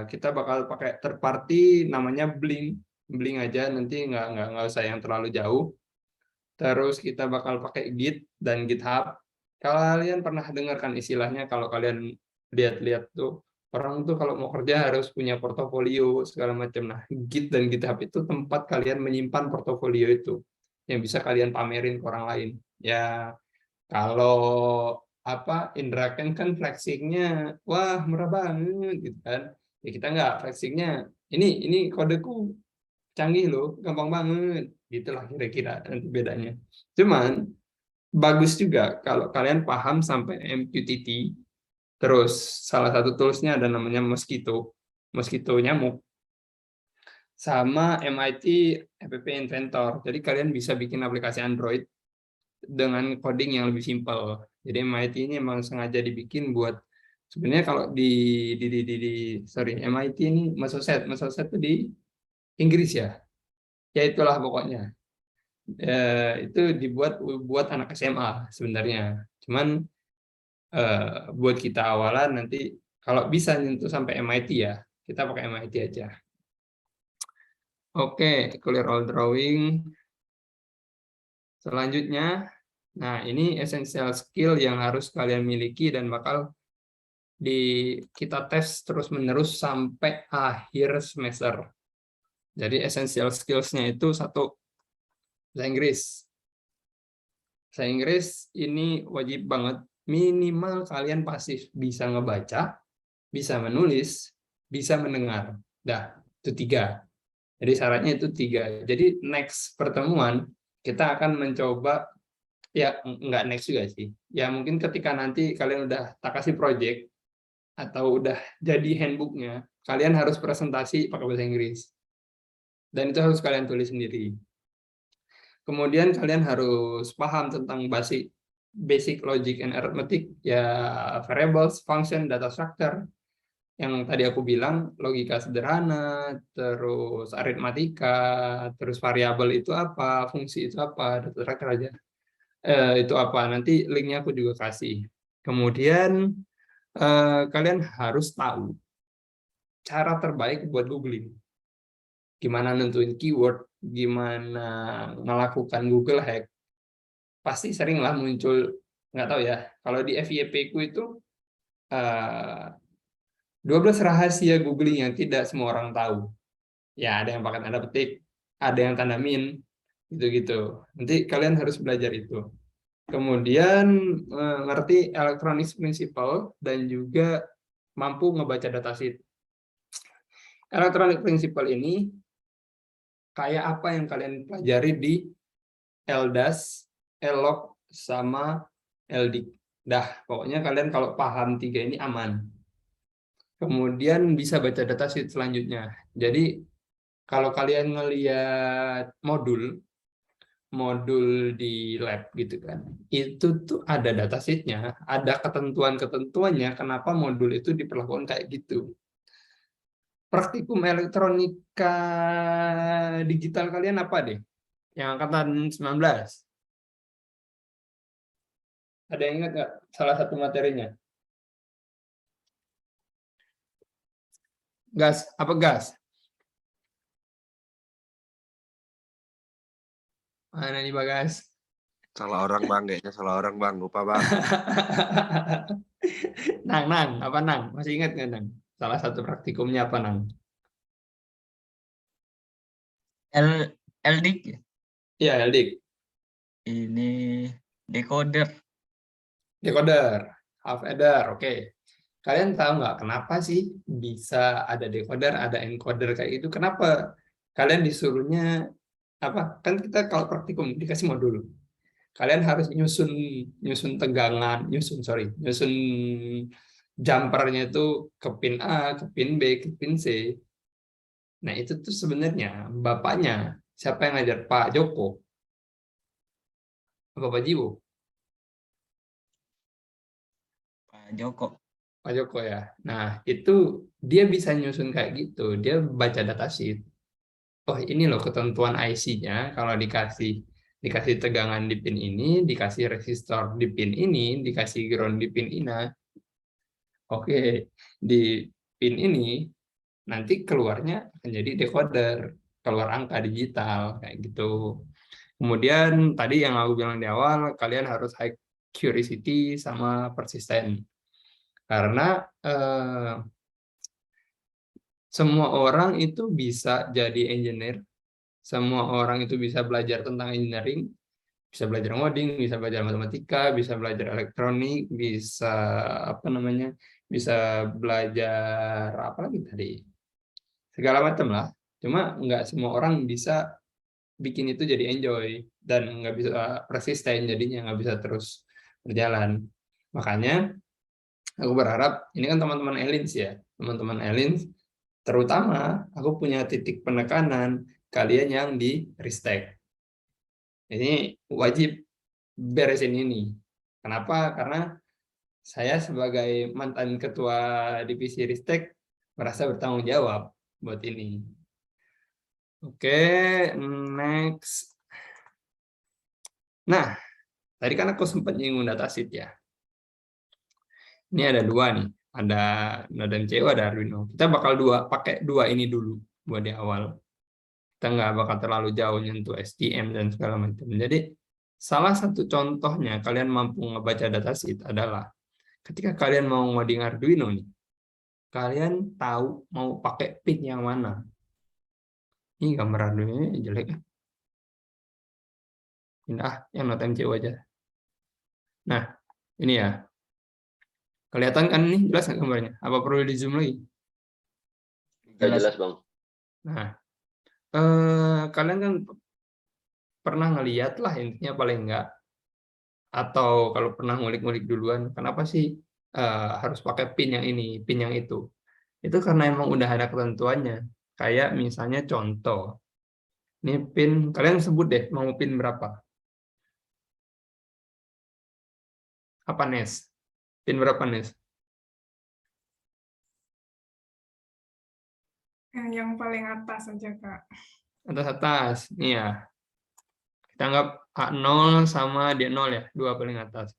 Kita bakal pakai third party namanya Blink aja, nanti nggak usah yang terlalu jauh. Terus kita bakal pakai Git dan GitHub. Kalian pernah dengarkan istilahnya, kalau kalian lihat-lihat tuh orang tuh kalau mau kerja harus punya portofolio segala macam. Nah, Git dan GitHub itu tempat kalian menyimpan portofolio itu yang bisa kalian pamerin ke orang lain. Ya, kalau Indra kan flexingnya wah murah banget gitu kan, ya kita nggak, flexingnya ini kodeku canggih loh, gampang banget gitulah kira-kira nanti bedanya. Cuman bagus juga kalau kalian paham sampai MQTT. Terus salah satu toolsnya ada namanya Mosquito nyamuk, sama MIT App Inventor. Jadi kalian bisa bikin aplikasi Android dengan coding yang lebih simpel. Jadi MIT ini memang sengaja dibikin buat, sebenarnya kalau MIT ini Massachusetts itu di Inggris ya. Ya itulah pokoknya. Itu dibuat buat anak SMA sebenarnya. Cuman buat kita awalan nanti kalau bisa nyentuh sampai MIT ya, kita pakai MIT aja. Oke, clear all drawing. Selanjutnya, nah ini essential skill yang harus kalian miliki dan bakal kita tes terus-menerus sampai akhir semester. Jadi essential skills-nya itu satu, bahasa Inggris. Bahasa Inggris ini wajib banget, minimal kalian pasti bisa ngebaca, bisa menulis, bisa mendengar. Dah, itu 3. Jadi syaratnya itu 3. Jadi next pertemuan kita akan mencoba Ya nggak next juga sih. Ya mungkin ketika nanti kalian udah tak kasih project atau udah jadi handbooknya, kalian harus presentasi pakai bahasa Inggris. Dan itu harus kalian tulis sendiri. Kemudian kalian harus paham tentang basic logic and arithmetic, ya variables, function, data structure. Yang tadi aku bilang, logika sederhana, terus aritmatika, terus variabel itu apa, fungsi itu apa, data structure aja. Itu apa, nanti linknya aku juga kasih. Kemudian kalian harus tahu cara terbaik buat googling. Gimana nentuin keyword, gimana melakukan Google Hack. Pasti seringlah muncul, nggak tahu ya, kalau di FYP ku itu 12 rahasia googling yang tidak semua orang tahu. Ya, ada yang pakai tanda petik, ada yang tanda min, gitu-gitu. Nanti kalian harus belajar itu. Kemudian ngerti electronic principle dan juga mampu ngebaca datasheet. Electronic principle ini kayak apa yang kalian pelajari di LDAS, ELOC, sama LDIC. Dah, pokoknya kalian kalau paham 3 ini aman. Kemudian bisa baca datasheet selanjutnya. Jadi kalau kalian ngelihat modul di lab gitu kan, itu tuh ada datasheetnya, ada ketentuan-ketentuannya kenapa modul itu diperlakukan kayak gitu. Praktikum elektronika digital kalian apa deh? Yang angkatan 19. Ada yang ingat nggak salah satu materinya? Gas, apa gas? Mana nih Bagas? Salah orang bang, kayaknya salah orang bang, lupa bang. Nang, apa Nang? Masih ingat nggak Nang? Salah satu praktikumnya apa Nang? LDIC ya? Iya, Eldik. Ini decoder. Decoder, half adder, oke. Kalian tahu nggak kenapa sih bisa ada decoder, ada encoder kayak gitu? Kenapa kalian disuruhnya apa? Kan kita kalau praktikum dikasih modul, kalian harus nyusun tegangan, nyusun jumpernya itu ke pin A, ke pin B, ke pin C. Nah itu tuh sebenarnya bapaknya siapa yang ngajar? Pak Joko, apa Pak Jiwo? Pak Joko. Pak Joko ya. Nah, itu dia bisa nyusun kayak gitu. Dia baca datasheet. Oh, ini loh ketentuan IC-nya kalau dikasih tegangan di pin ini, dikasih resistor di pin ini, dikasih ground di pin ini. Oke, di pin ini nanti keluarnya akan jadi decoder, keluar angka digital kayak gitu. Kemudian tadi yang aku bilang di awal, kalian harus high curiosity sama persisten. Karena semua orang itu bisa jadi engineer, semua orang itu bisa belajar tentang engineering, bisa belajar ngoding, bisa belajar matematika, bisa belajar elektronik, bisa apa namanya, bisa belajar apa lagi tadi, segala macam lah. Cuma nggak semua orang bisa bikin itu jadi enjoy dan nggak bisa persisten, jadinya nggak bisa terus berjalan. Makanya aku berharap ini kan teman-teman Elins ya, teman-teman Elins, terutama aku punya titik penekanan kalian yang di Ristek. Ini wajib beresin ini. Kenapa? Karena saya sebagai mantan ketua divisi Ristek merasa bertanggung jawab buat ini. Oke, next. Nah, tadi kan aku sempat nyinggung datasheet ya. Ini ada 2 nih, ada Node MCU, ada Arduino. Kita bakal pakai 2 ini dulu buat di awal. Kita nggak bakal terlalu jauh nyentuh STM dan segala macam. Jadi salah satu contohnya kalian mampu ngebaca datasheet adalah ketika kalian mau ngoding Arduino nih, kalian tahu mau pakai pin yang mana. Ini gambar Arduino jelek. Pindah yang Node MCU aja. Nah, ini ya. Kelihatan kan nih, jelas nggak gambarnya? Apa perlu di zoom lagi? Jelas Bang. Nah, kalian kan pernah ngeliat lah intinya paling enggak Atau kalau pernah ngulik-ngulik duluan, kenapa sih harus pakai pin yang ini, pin yang itu? Itu karena emang udah ada ketentuannya. Kayak misalnya contoh, ini pin, kalian sebut deh mau pin berapa? Apa Nes? Pin berapa Nes? Yang paling atas saja, Kak. Atas-atas, nih ya. Kita anggap A0 sama D0 ya, dua paling atas.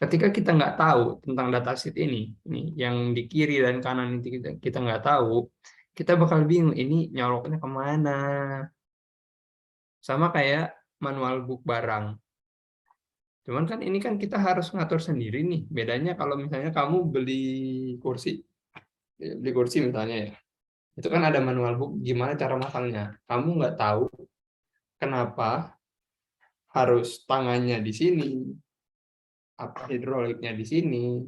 Ketika kita nggak tahu tentang datasheet ini yang di kiri dan kanan ini kita nggak tahu, kita bakal bingung ini nyoloknya kemana. Sama kayak manual book barang. Cuman kan ini kan kita harus ngatur sendiri nih. Bedanya kalau misalnya kamu beli kursi misalnya ya, itu kan ada manual book gimana cara masangnya. Kamu nggak tahu kenapa harus tangannya di sini, apa hidroliknya di sini,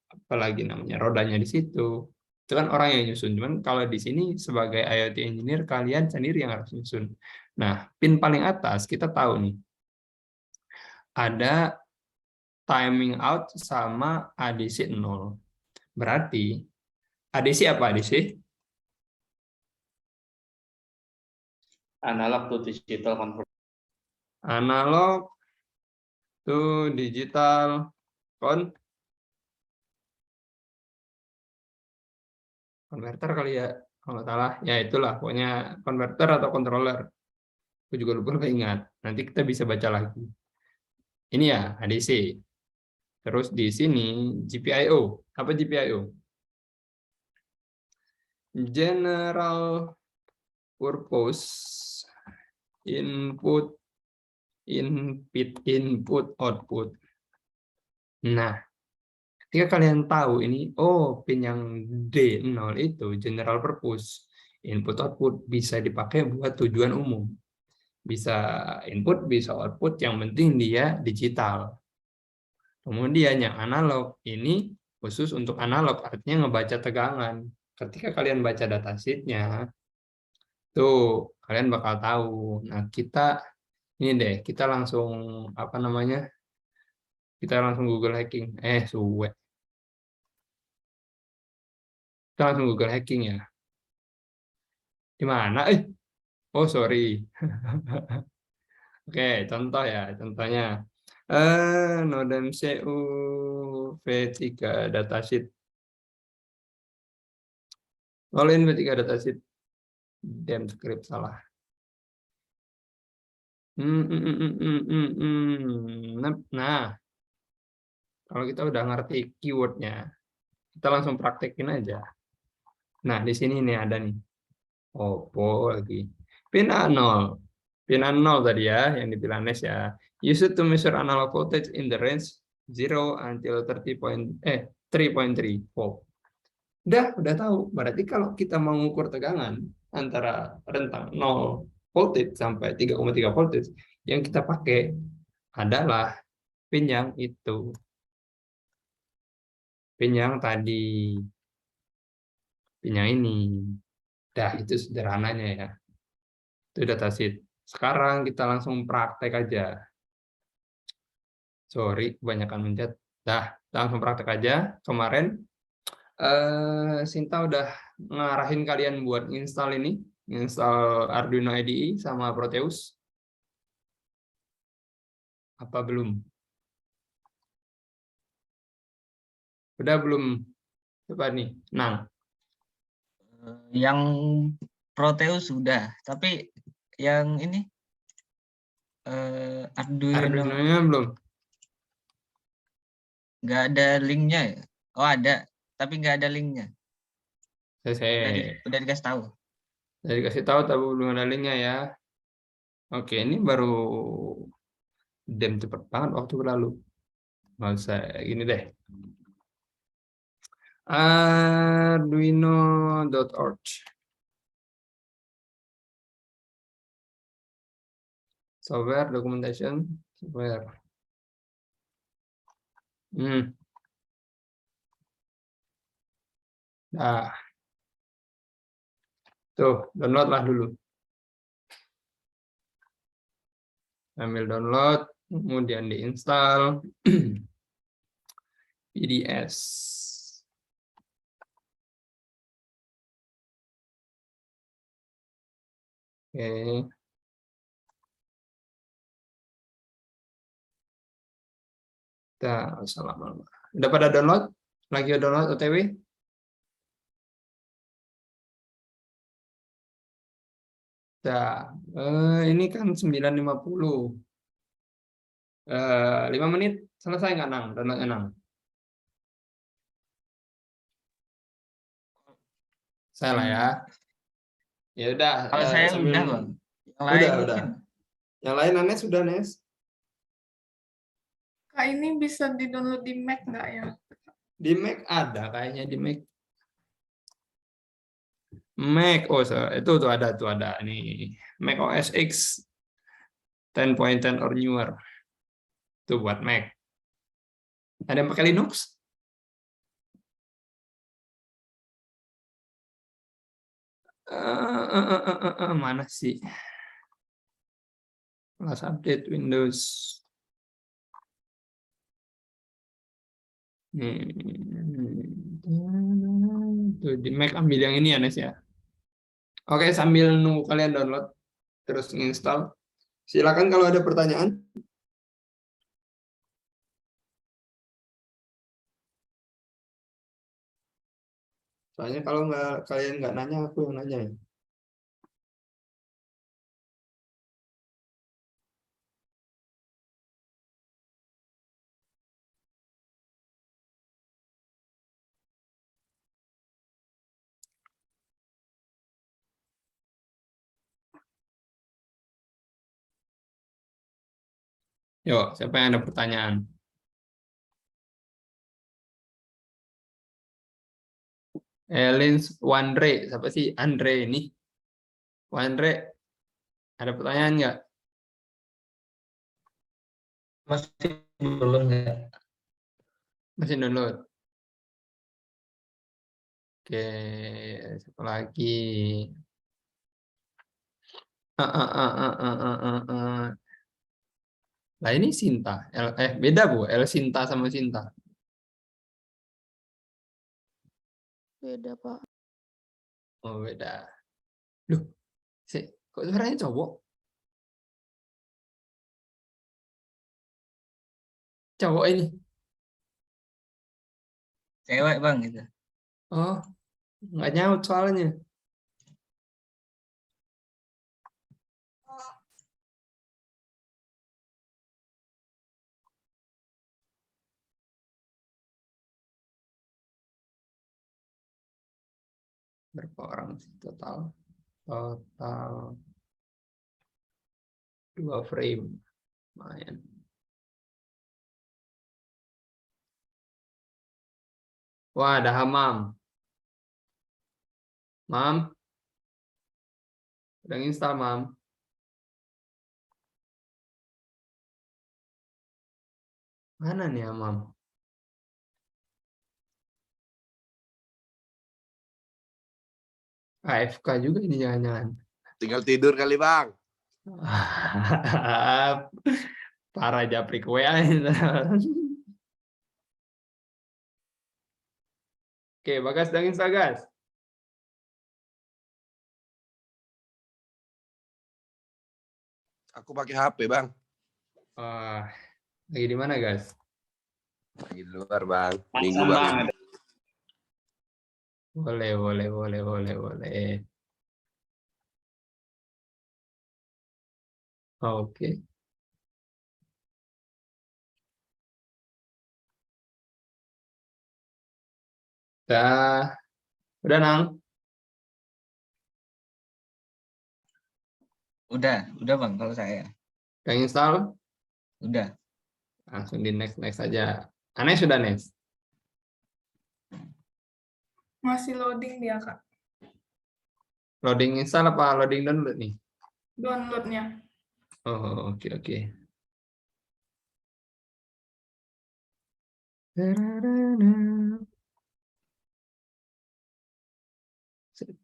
apalagi namanya rodanya di situ. Itu kan orang yang nyusun. Cuman kalau di sini sebagai IoT engineer kalian sendiri yang harus nyusun. Nah, pin paling atas kita tahu nih. Ada timing out sama ADC 0. Berarti ADC apa ADC? Analog to digital converter. Analog to digital converter kali ya, kalau nggak salah. Ya itulah, pokoknya converter atau controller. Aku juga lupa ingat. Nanti kita bisa baca lagi. Ini ya ADC. Terus di sini GPIO. Apa GPIO? General Purpose Input Output. Nah, ketika kalian tahu ini, oh pin yang D0 itu general purpose input output bisa dipakai buat tujuan umum. Bisa input, bisa output, yang penting dia digital. Kemudian yang analog ini khusus untuk analog, artinya ngebaca tegangan. Ketika kalian baca datasheet-nya, tuh kalian bakal tahu. Nah, kita ini deh, kita langsung apa namanya? Kita langsung Google hacking. Suwe. Kita langsung Google hacking ya. Di mana? Oh, sorry. Oke, contoh ya, contohnya. Node MCU V3 datasheet. Login V3 datasheet. Damn script salah. Nah, kalau kita udah ngerti keywordnya, kita langsung praktekin aja. Nah, di sini nih ada nih. Oppo lagi. Pin A0. Pin A0 tadi ya, yang dipilih Nes ya. Use it to measure analog voltage in the range 0 until 3.3 volt. Udah tahu. Berarti kalau kita mau mengukur tegangan antara rentang 0 voltage sampai 3,3 voltage, yang kita pakai adalah pin yang itu. Pin yang tadi. Pin yang ini. Dah, itu sederhananya ya. Itu datasheet. Sekarang kita langsung praktek aja. Sorry, kebanyakan mencet. Dah, kita langsung praktek aja. Kemarin Sinta udah ngarahin kalian buat install ini, install Arduino IDE sama Proteus. Apa belum? Udah belum? Coba nih, Nang. Yang Proteus sudah, tapi yang ini Arduino-nya belum? Nggak ada linknya ya? Oh ada, tapi nggak ada linknya. Udah dikasih tahu. Udah dikasih tahu tapi belum ada linknya ya. Oke, ini baru cepet banget waktu berlalu. Nggak usah gini deh. Arduino.org. Software documentation, software. Nah, tuh download lah dulu. Ambil download, kemudian diinstal PDS. Oke. Assalamualaikum. Udah pada download? Lagi download OTW? Ini kan 9.50. 5 menit selesai nggak, Nang? Download Nang. Saya lah ya. Ya udah. Kalau saya sambil... udah, Bang. Yang lain udah. mungkin. Yang lain, Anes sudah, Nes? Kak, ini bisa di-download di Mac nggak ya? Di Mac ada kayaknya di Mac. Mac, oh itu tuh ada nih. Mac OS X 10.10 or newer. Itu buat Mac. Ada yang pakai Linux? Mana sih? Last update Windows. Tuh, di Mac ambil yang ini ya, Nes ya. Oke, sambil nunggu kalian download terus install. Silakan kalau ada pertanyaan. Soalnya kalau kalian nggak nanya, aku yang nanya. Yuk, siapa yang ada pertanyaan? Elins Wandre, siapa sih Andre ini? Wandre, ada pertanyaan nggak? Masih belum ya. Masih download. Oke, siapa lagi? Lah ini Sinta. Beda Bu, El Sinta sama Sinta. Beda, Pak. Oh, beda. Loh, kok suaranya cowok? Cowok ini. Cewek, Bang, gitu. Oh, nggak nyaut soalnya. Berapa orang sih total? Total 2 frame. Lumayan. Wah, ada Hamam. Mam. Udah install, Mam. Mana nih Hamam? AFK juga ini jangan-jangan. Tinggal tidur kali, Bang. Para japrik WA. Oke, Bagas dan Instagas. Aku pakai HP, Bang. Lagi di mana, guys? Lagi di luar, Bang. Minggu, Pasang, Bang. Bang. Boleh. Oke. Udah, Nang? Udah Bang, kalau saya. Udah install? Udah. Langsung di next aja. Aneh sudah next? Masih loading dia, Kak. Loading install apa loading download nih? Downloadnya. Oh, oke.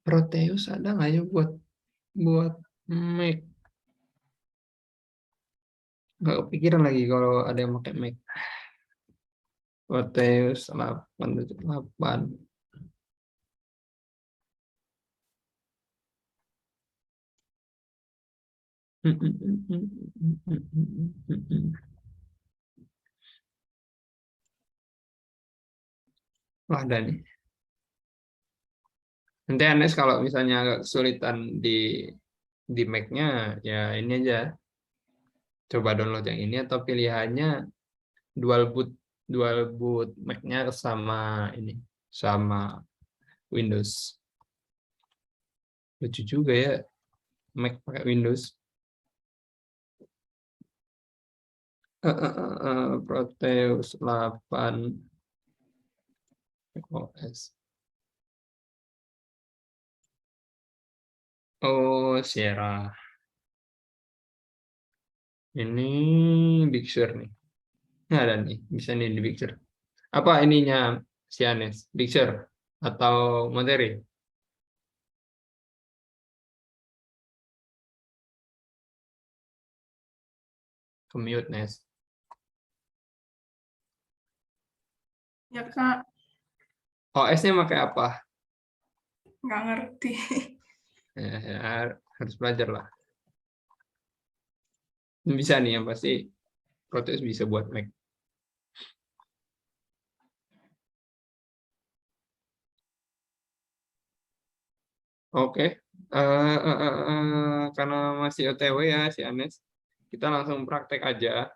Proteus ada nggak ya buat Mac? Nggak kepikiran lagi kalau ada yang pakai Mac. Proteus 878. Wah, ada nih. Nanti Anes kalau misalnya agak kesulitan di Mac-nya, ya ini aja. Coba download yang ini atau pilihannya dual boot Mac-nya sama ini, sama Windows. Lucu juga ya, Mac pakai Windows. Proteus 8 OS. Oh, Sierra. Ini Big Sur nih. Nah, ada nih, bisa nih di Big Sur. Apa ininya si Anes? Big Sur atau materi? Commute, Nes. Ya, Kak. OS-nya pakai apa? Nggak ngerti. Ya, harus belajar lah. Bisa nih yang pasti Proteus bisa buat Mac. Oke, karena masih OTW ya si Anes, kita langsung praktek aja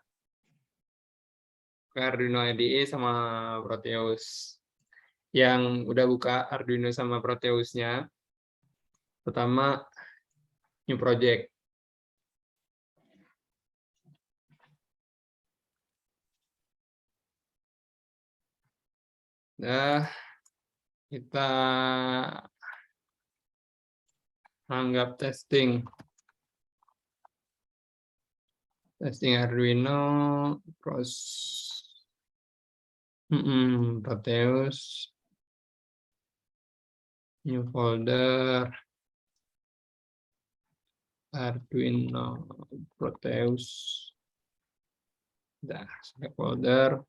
ke Arduino IDE sama Proteus. Yang udah buka Arduino sama Proteusnya, pertama new project. Nah, kita anggap testing Arduino, Proteus, new folder, Arduino, Proteus, dah, folder,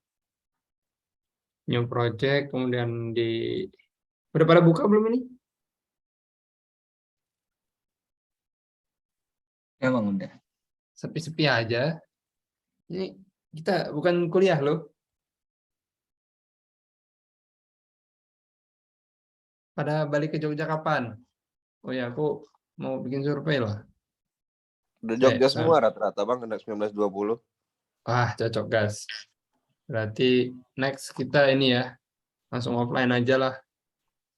new project, kemudian udah pada buka belum ini? Ya Bang, udah. Sepi-sepi aja. Ini kita bukan kuliah loh. Pada balik ke Jogja kapan? Oh ya, aku mau bikin survei lah. Udah Jogja semua rata-rata bang, anak 19-20. Wah, cocok gas. Berarti next kita ini ya, langsung offline aja lah.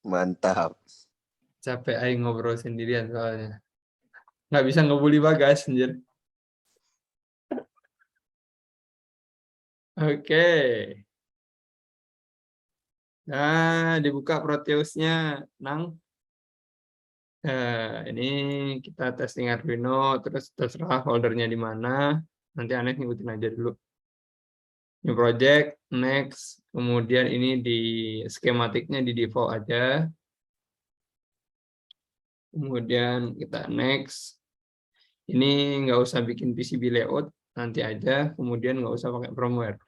Mantap. Capek aing ngobrol sendirian soalnya. Nggak bisa ngebully Bagas, anjir. Oke. Nah, dibuka Proteusnya, Nang. Ini kita testing Arduino, terus terserah foldernya di mana. Nanti Anes ngikutin aja dulu. New project, next. Kemudian ini di skematiknya di default aja. Kemudian kita next. Ini nggak usah bikin PCB layout, nanti aja. Kemudian nggak usah pakai firmware.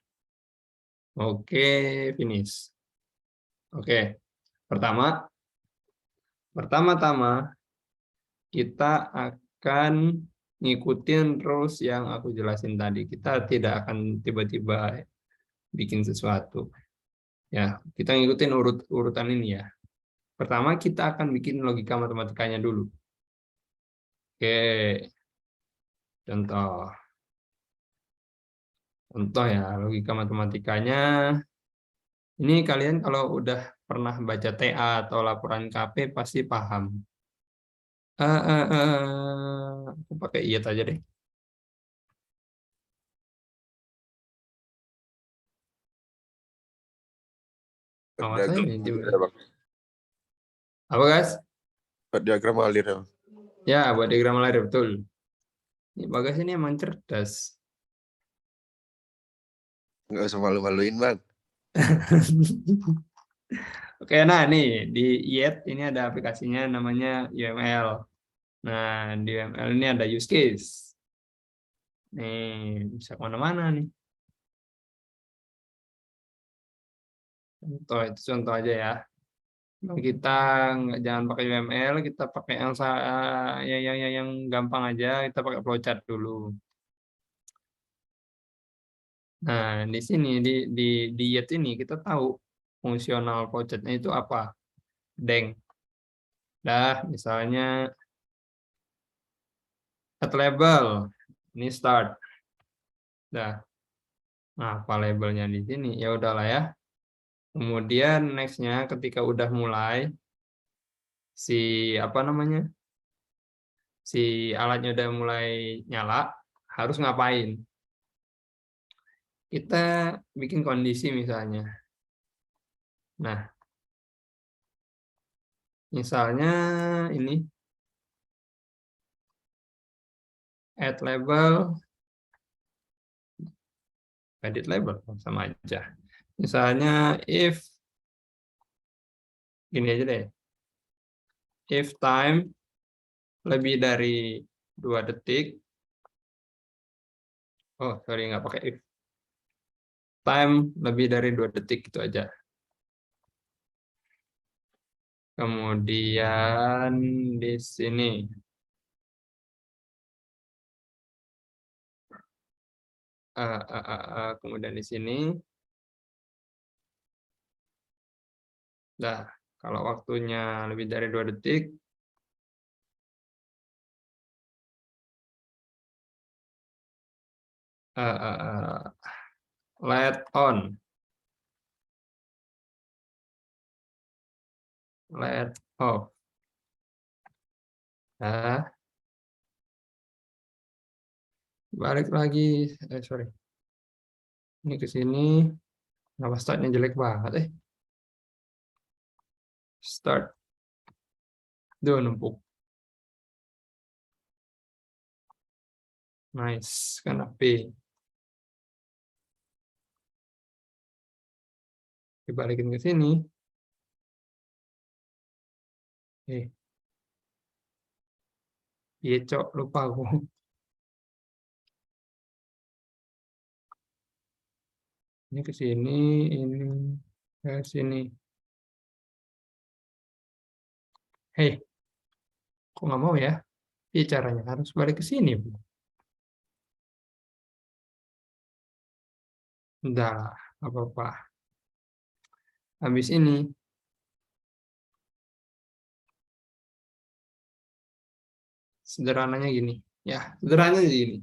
Oke, finish. Oke, pertama-tama kita akan ngikutin rules yang aku jelasin tadi. Kita tidak akan tiba-tiba bikin sesuatu. Ya, kita ngikutin urutan ini ya. Pertama kita akan bikin logika matematikanya dulu. Oke. Contoh ya, logika matematikanya. Ini kalian kalau udah pernah baca TA atau laporan KP pasti paham. Aku pakai iyat aja deh. Apa guys? Diagram alir ya. Ya, buat diagram alir betul. Ini Bagas ini emang cerdas. Nggak usah malu-maluin bang. Oke, nah nih di iyat ini ada aplikasinya namanya UML. Nah, di UML ini ada use case. Nih, bisa kemana-mana nih. Contoh, itu contoh aja ya. Kita jangan pakai UML, kita pakai yang gampang aja, kita pakai flowchart dulu. Nah, di sini di YET ini kita tahu fungsional flowchart-nya itu apa. Deng. Dah, misalnya add label. Ini start. Dah. Nah, apa labelnya di sini? Ya udahlah ya. Kemudian next-nya ketika udah mulai si apa namanya? Si alatnya udah mulai nyala, harus ngapain? Kita bikin kondisi misalnya. Nah, misalnya ini add label, edit label sama aja. Misalnya if gini aja deh. If time lebih dari 2 detik. Oh, sorry, nggak pakai if. Time lebih dari 2 detik, itu aja. Kemudian di sini. Kemudian di sini. Nah, kalau waktunya lebih dari 2 detik. Let on. Let off. Nah, balik lagi. Sorry. Ini ke sini. Nama startnya jelek banget. Start. Duh, numpuk. Nice. Karena P. Dibalikin ke sini. Iya, cok. Lupa aku. Ini ke sini. Ini ke sini. Hei. Kok nggak mau ya? Ini caranya. Harus balik ke sini. Udah, apa-apa. Habis ini. Sederhananya gini. Ya, sederhananya gini.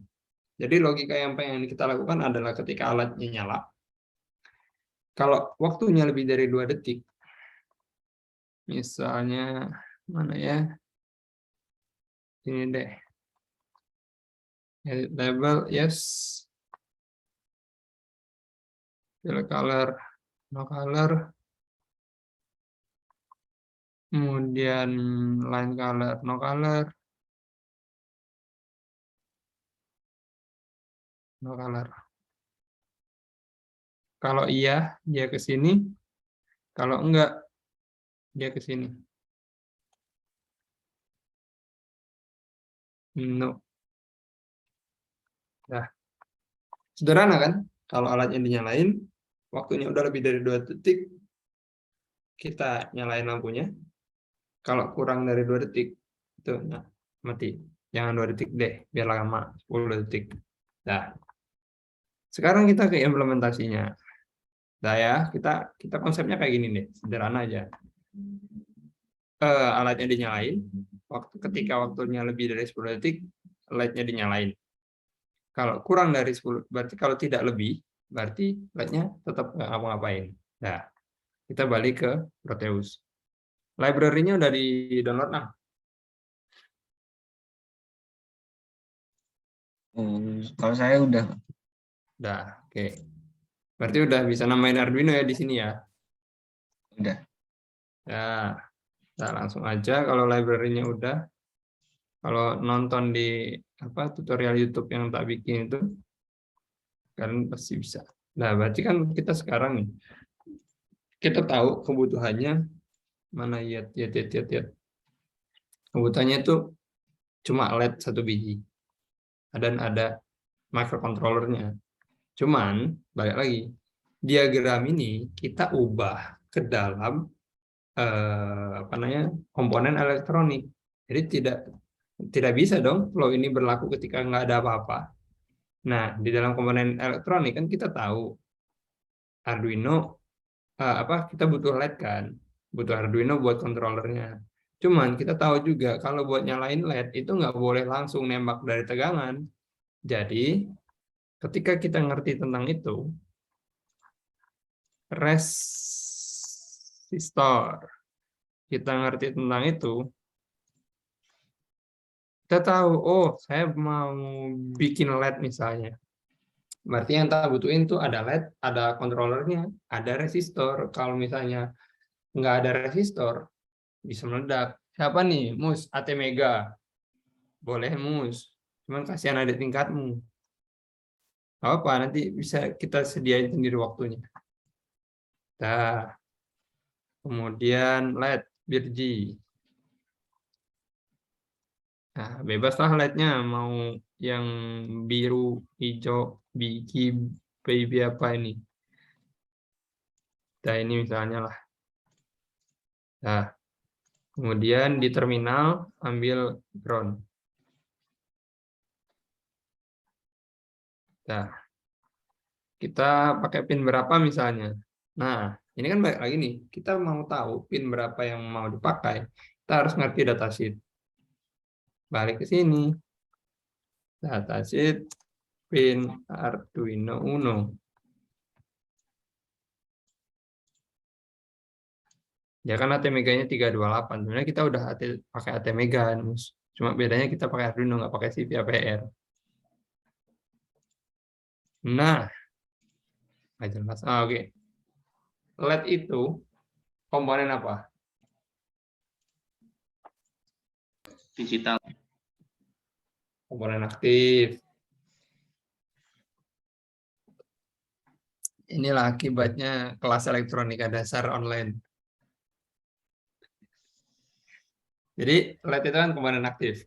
Jadi logika yang pengen kita lakukan adalah ketika alatnya nyala. Kalau waktunya lebih dari 2 detik. Misalnya, mana ya? Ini deh. Edit label, yes. Fill color, no color. Kemudian line color, no color. No color. Kalau iya, dia ke sini. Kalau enggak, dia ke sini. No. Nah, sederhana kan? Kalau alatnya dinyalain, waktunya udah lebih dari 2 detik, kita nyalain lampunya. Kalau kurang dari 2 detik, itu nah, mati. Jangan 2 detik deh, biar lama, 10 detik. Nah, sekarang kita ke implementasinya. Nah ya, kita konsepnya kayak gini deh, sederhana aja. Alatnya dinyalain, ketika waktunya lebih dari 10 detik, LED-nya dinyalain. Kalau kurang dari 10, berarti kalau tidak lebih, berarti LED-nya tetap nggak ngapa-ngapain. Nah, kita balik ke Proteus. Library-nya udah di-download, nah? Kalau saya udah. Udah, oke. Berarti udah bisa namain Arduino ya di sini ya? Udah. Nah, langsung aja kalau library-nya udah. Kalau nonton di tutorial YouTube yang tak bikin itu, kalian pasti bisa. Nah, berarti kan kita sekarang nih, kita tahu kebutuhannya mana ya. Kebutuhannya itu cuma LED 1 biji. Dan ada microcontrollernya. Cuman balik lagi, diagram ini kita ubah ke dalam komponen elektronik. Jadi tidak bisa dong flow ini berlaku ketika nggak ada apa-apa. Nah, di dalam komponen elektronik kan kita tahu Arduino kita butuh LED kan, butuh Arduino buat controllernya. Cuman kita tahu juga kalau buat nyalain LED itu nggak boleh langsung nembak dari tegangan. Jadi ketika kita ngerti tentang itu, resistor, kita ngerti tentang itu, kita tahu, oh saya mau bikin LED misalnya. Berarti yang kita butuhin tuh ada LED, ada controllernya, ada resistor. Kalau misalnya nggak ada resistor, bisa meledak. Siapa nih? Mus, ATmega. Boleh Mus. Cuman kasihan ada tingkatmu. Apa nanti bisa kita sediain sendiri waktunya. Nah, kemudian LED, birji. Nah, bebaslah LED-nya mau yang biru, hijau, biji, baby apa ini. Nah, ini misalnya lah. Nah, kemudian di terminal ambil ground. Nah, kita pakai pin berapa misalnya. Nah, ini kan balik lagi nih, kita mau tahu pin berapa yang mau dipakai, kita harus ngerti datasheet. Balik ke sini. Datasheet pin Arduino Uno. Ya kan ATmega-nya 328. Sebenarnya kita udah pakai ATmega, cuma bedanya kita pakai Arduino, nggak pakai CVA-PR. Nah, nggak jelas. Oke. LED itu komponen apa? Digital. Komponen aktif. Inilah akibatnya kelas elektronika dasar online. Jadi LED itu kan komponen aktif.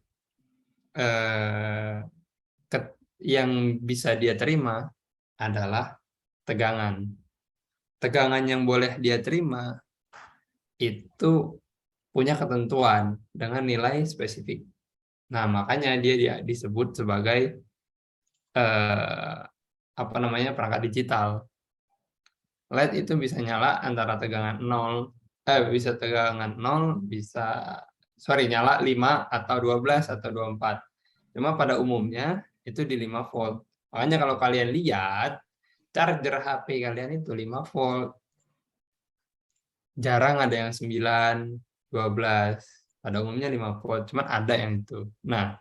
Yang bisa dia terima adalah tegangan. Tegangan yang boleh dia terima itu punya ketentuan dengan nilai spesifik. Nah, makanya dia disebut sebagai perangkat digital. LED itu bisa nyala antara tegangan 0, bisa tegangan 0, nyala 5 atau 12 atau 24. Cuma pada umumnya itu di 5 volt. Makanya kalau kalian lihat charger HP kalian itu 5 volt. Jarang ada yang 9, 12. Pada umumnya 5 volt, cuman ada yang itu. Nah,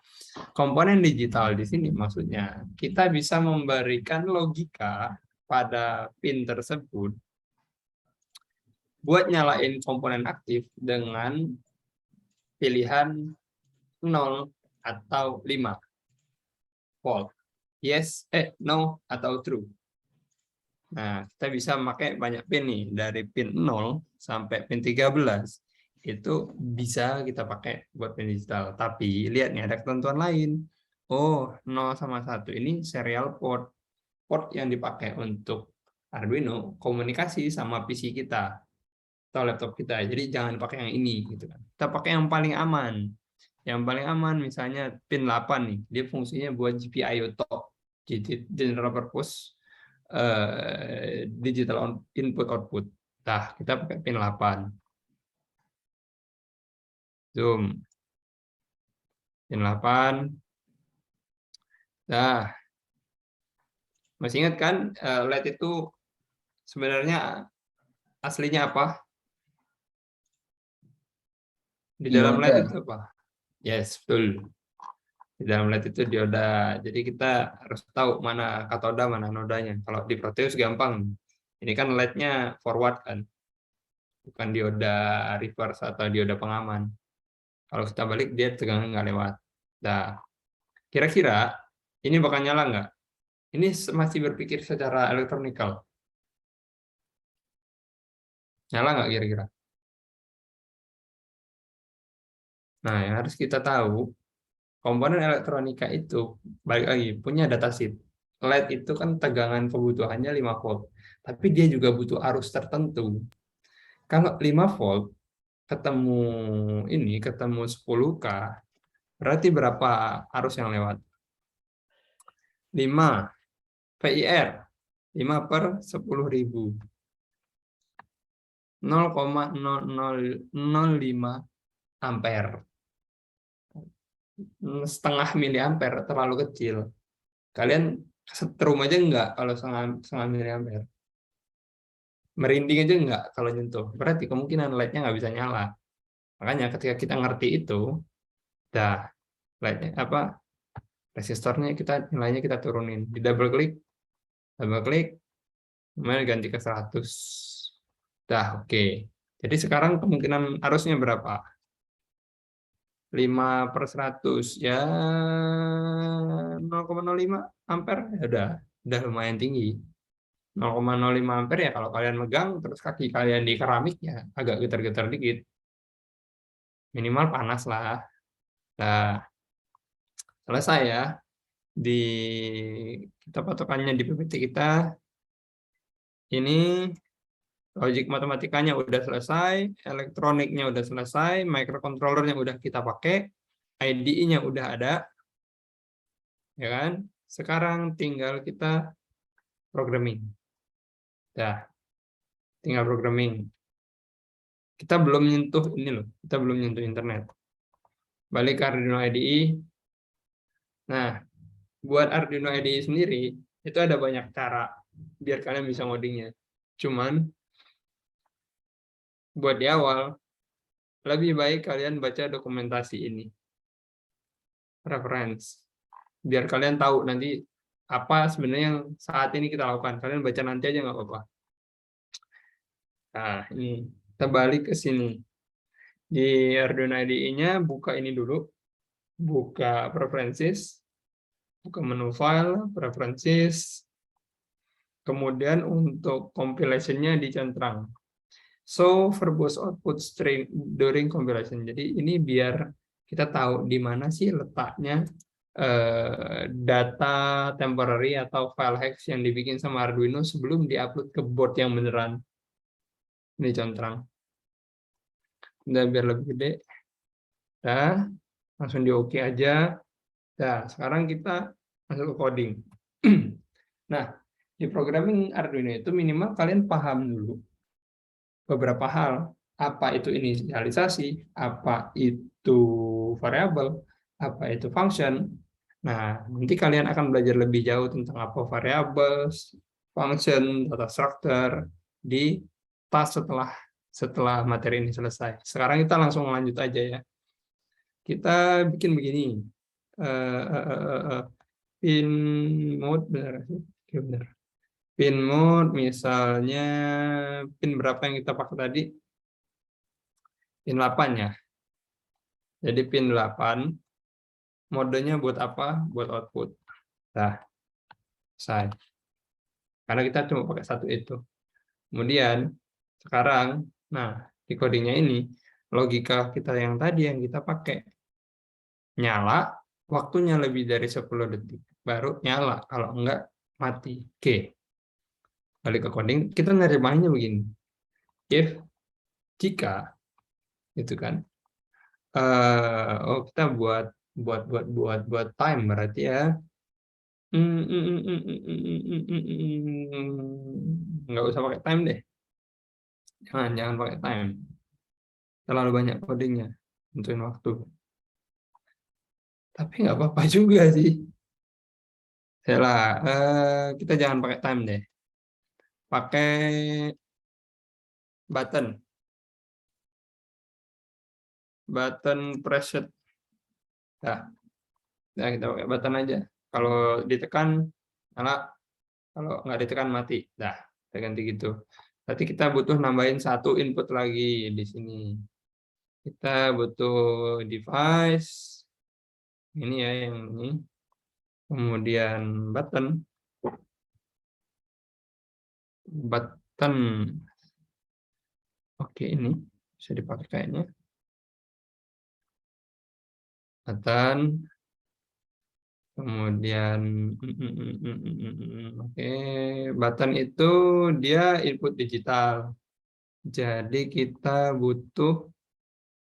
komponen digital di sini maksudnya kita bisa memberikan logika pada pin tersebut buat nyalain komponen aktif dengan pilihan 0 atau 5 volt. Yes, no, atau true. Nah, kita bisa pakai banyak pin nih, dari pin 0 sampai pin 13. Itu bisa kita pakai buat pin digital. Tapi lihat nih, ada ketentuan lain. Oh, 0 sama 1 ini serial port. Port yang dipakai untuk Arduino komunikasi sama PC kita atau laptop kita. Jadi jangan pakai yang ini gitu kan. Kita pakai yang paling aman. Yang paling aman misalnya pin 8 nih. Dia fungsinya buat GPIO talk, general purpose digital input output. Nah, kita pakai pin 8. Zoom. Pin 8. Nah, masih ingat kan LED itu sebenarnya aslinya apa? Di dalam LED itu apa? Yes, betul. Di dalam LED itu dioda. Jadi kita harus tahu mana katoda, mana nodanya. Kalau di Proteus gampang. Ini kan LED-nya forward kan. Bukan dioda reverse atau dioda pengaman. Kalau kita balik, dia tegangan nggak lewat. Nah, kira-kira ini bakal nyala nggak? Ini masih berpikir secara elektronikal. Nyala nggak kira-kira? Nah, yang harus kita tahu, komponen elektronika itu balik lagi punya datasheet. LED itu kan tegangan kebutuhannya 5 volt, tapi dia juga butuh arus tertentu. Kalau 5 volt ketemu 10K, berarti berapa arus yang lewat? 5 PIR, 5 per 10.000. 0,0005 ampere. Setengah miliampere terlalu kecil. Kalian setrum aja enggak kalau setengah miliampere. Merinding aja enggak kalau nyentuh. Berarti kemungkinan LED-nya nggak bisa nyala. Makanya ketika kita ngerti itu, LED-nya resistornya nilainya kita turunin. Di double klik, kemudian ganti ke 100. Oke. Jadi sekarang kemungkinan arusnya berapa? 5 per 100 ya 0,05 ampere, ya udah lumayan tinggi. 0,05 ampere ya kalau kalian megang terus kaki kalian di keramik ya agak getar-getar dikit, minimal panas lah. Nah, selesai ya. Kita patokannya di PPT kita ini. Logik matematikanya udah selesai, elektroniknya udah selesai, microcontrollernya udah kita pakai, IDE-nya udah ada, ya kan? Sekarang tinggal kita programming. Tinggal programming. Kita belum nyentuh ini loh, kita belum nyentuh internet. Balik ke Arduino IDE. Nah, buat Arduino IDE sendiri, itu ada banyak cara biar kalian bisa ngodingnya. Cuman, buat di awal, lebih baik kalian baca dokumentasi ini. Reference. Biar kalian tahu nanti apa sebenarnya yang saat ini kita lakukan. Kalian baca nanti aja nggak apa-apa. Nah, ini. Kita balik ke sini. Di Arduino IDE-nya, buka ini dulu. Buka Preferences. Buka menu File, Preferences. Kemudian untuk compilation-nya dicentrang. So, verbose output string during compilation. Jadi ini biar kita tahu di mana sih letaknya data temporary atau file hex yang dibikin sama Arduino sebelum diupload ke board yang beneran. Ini contrang. Udah biar lebih gede. Langsung di OK aja. Sekarang kita masuk ke coding. Nah, di programming Arduino itu minimal kalian paham dulu beberapa hal. Apa itu inisialisasi, apa itu variabel, apa itu function. Nah, nanti kalian akan belajar lebih jauh tentang apa variables, function, data structure di task setelah materi ini selesai. Sekarang kita langsung lanjut aja ya. Kita bikin begini. Pin mode benar sih? Oke, benar. Pin mode misalnya pin berapa yang kita pakai tadi? Pin 8 ya. Jadi pin 8 modenya buat apa? Buat output. Selesai. Karena kita cuma pakai satu itu. Kemudian sekarang, di codingnya ini logika kita yang tadi yang kita pakai nyala, waktunya lebih dari 10 detik baru nyala, kalau enggak mati. Oke. Balik ke coding, kita nerimanya begini. If jika gitu kan. Kita buat time berarti ya. Nggak usah pakai time deh. Jangan pakai time. Terlalu banyak codingnya, tentuin waktu. Tapi nggak apa-apa juga sih. Kita jangan pakai time deh. Pakai button preset. Kita pakai button aja. Kalau ditekan nyala, kalau nggak ditekan mati. Kita ganti gitu. Berarti kita butuh nambahin satu input lagi di sini. Kita butuh device. Ini ya yang ini. Kemudian button. Oke, ini bisa dipakai kayaknya. Button. Kemudian, oke, button itu dia input digital. Jadi kita butuh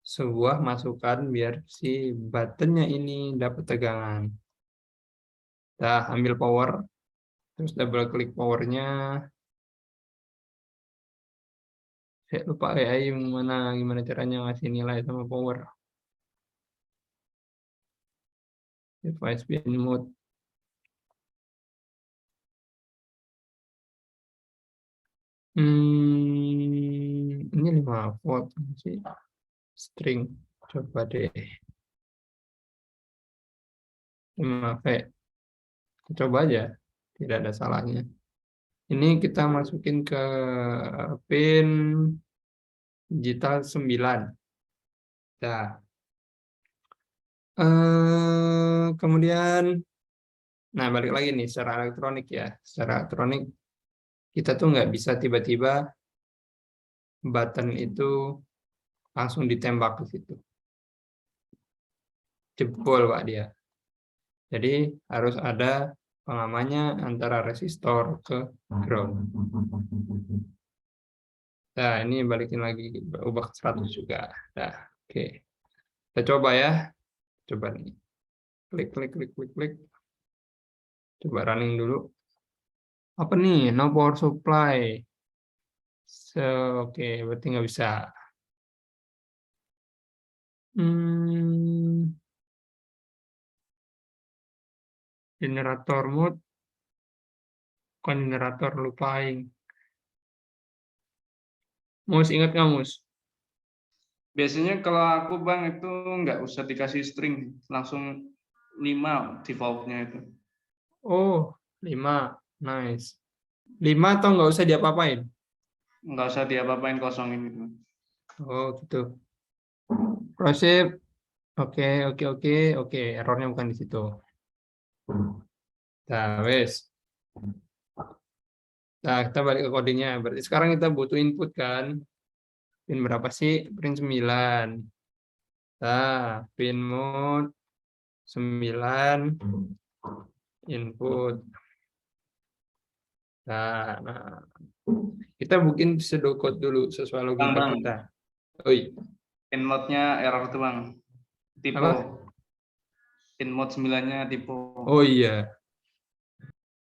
sebuah masukan biar si buttonnya ini dapat tegangan. Kita ambil power, terus double klik powernya. Saya lupa ya gimana caranya ngasih nilai sama power. Device pin mode. Ini 5 volt sih. String. Coba deh. 5V. Coba aja. Tidak ada salahnya. Ini kita masukin ke pin digital 9. Nah. Kemudian, nah balik lagi nih secara elektronik ya. Secara elektronik kita tuh nggak bisa tiba-tiba button itu langsung ditembak ke situ. Jebol Pak dia. Jadi harus ada pengamannya antara resistor ke ground. Nah, ini balikin lagi ubah ke 100 juga. Nah, oke. Kita coba ya. Coba nih. Klik. Coba running dulu. Apa nih? No power supply. Oke, berarti nggak bisa. Generator mode. Bukan generator, lupain. Mus, ingat nggak, Mus? Biasanya kalau aku Bang itu nggak usah dikasih string, langsung 5 defaultnya itu. Oh, 5. Nice. 5 atau nggak usah diapa-apain? Nggak usah diapa-apain, kosongin gitu. Oh, gitu. Proceed. Oke. Errornya bukan di situ. Nah, wes. Nah, kita balik ke codingnya. Berarti sekarang kita butuh input kan? Pin berapa sih? Pin 9. Nah, pin mode 9 input. Nah, kita mungkin pseudocode dulu sesuai logika Bang. kita. Oi. Pin mode-nya error tuh Bang. Typo. Apa? Pin mode 9-nya typo. Oh iya.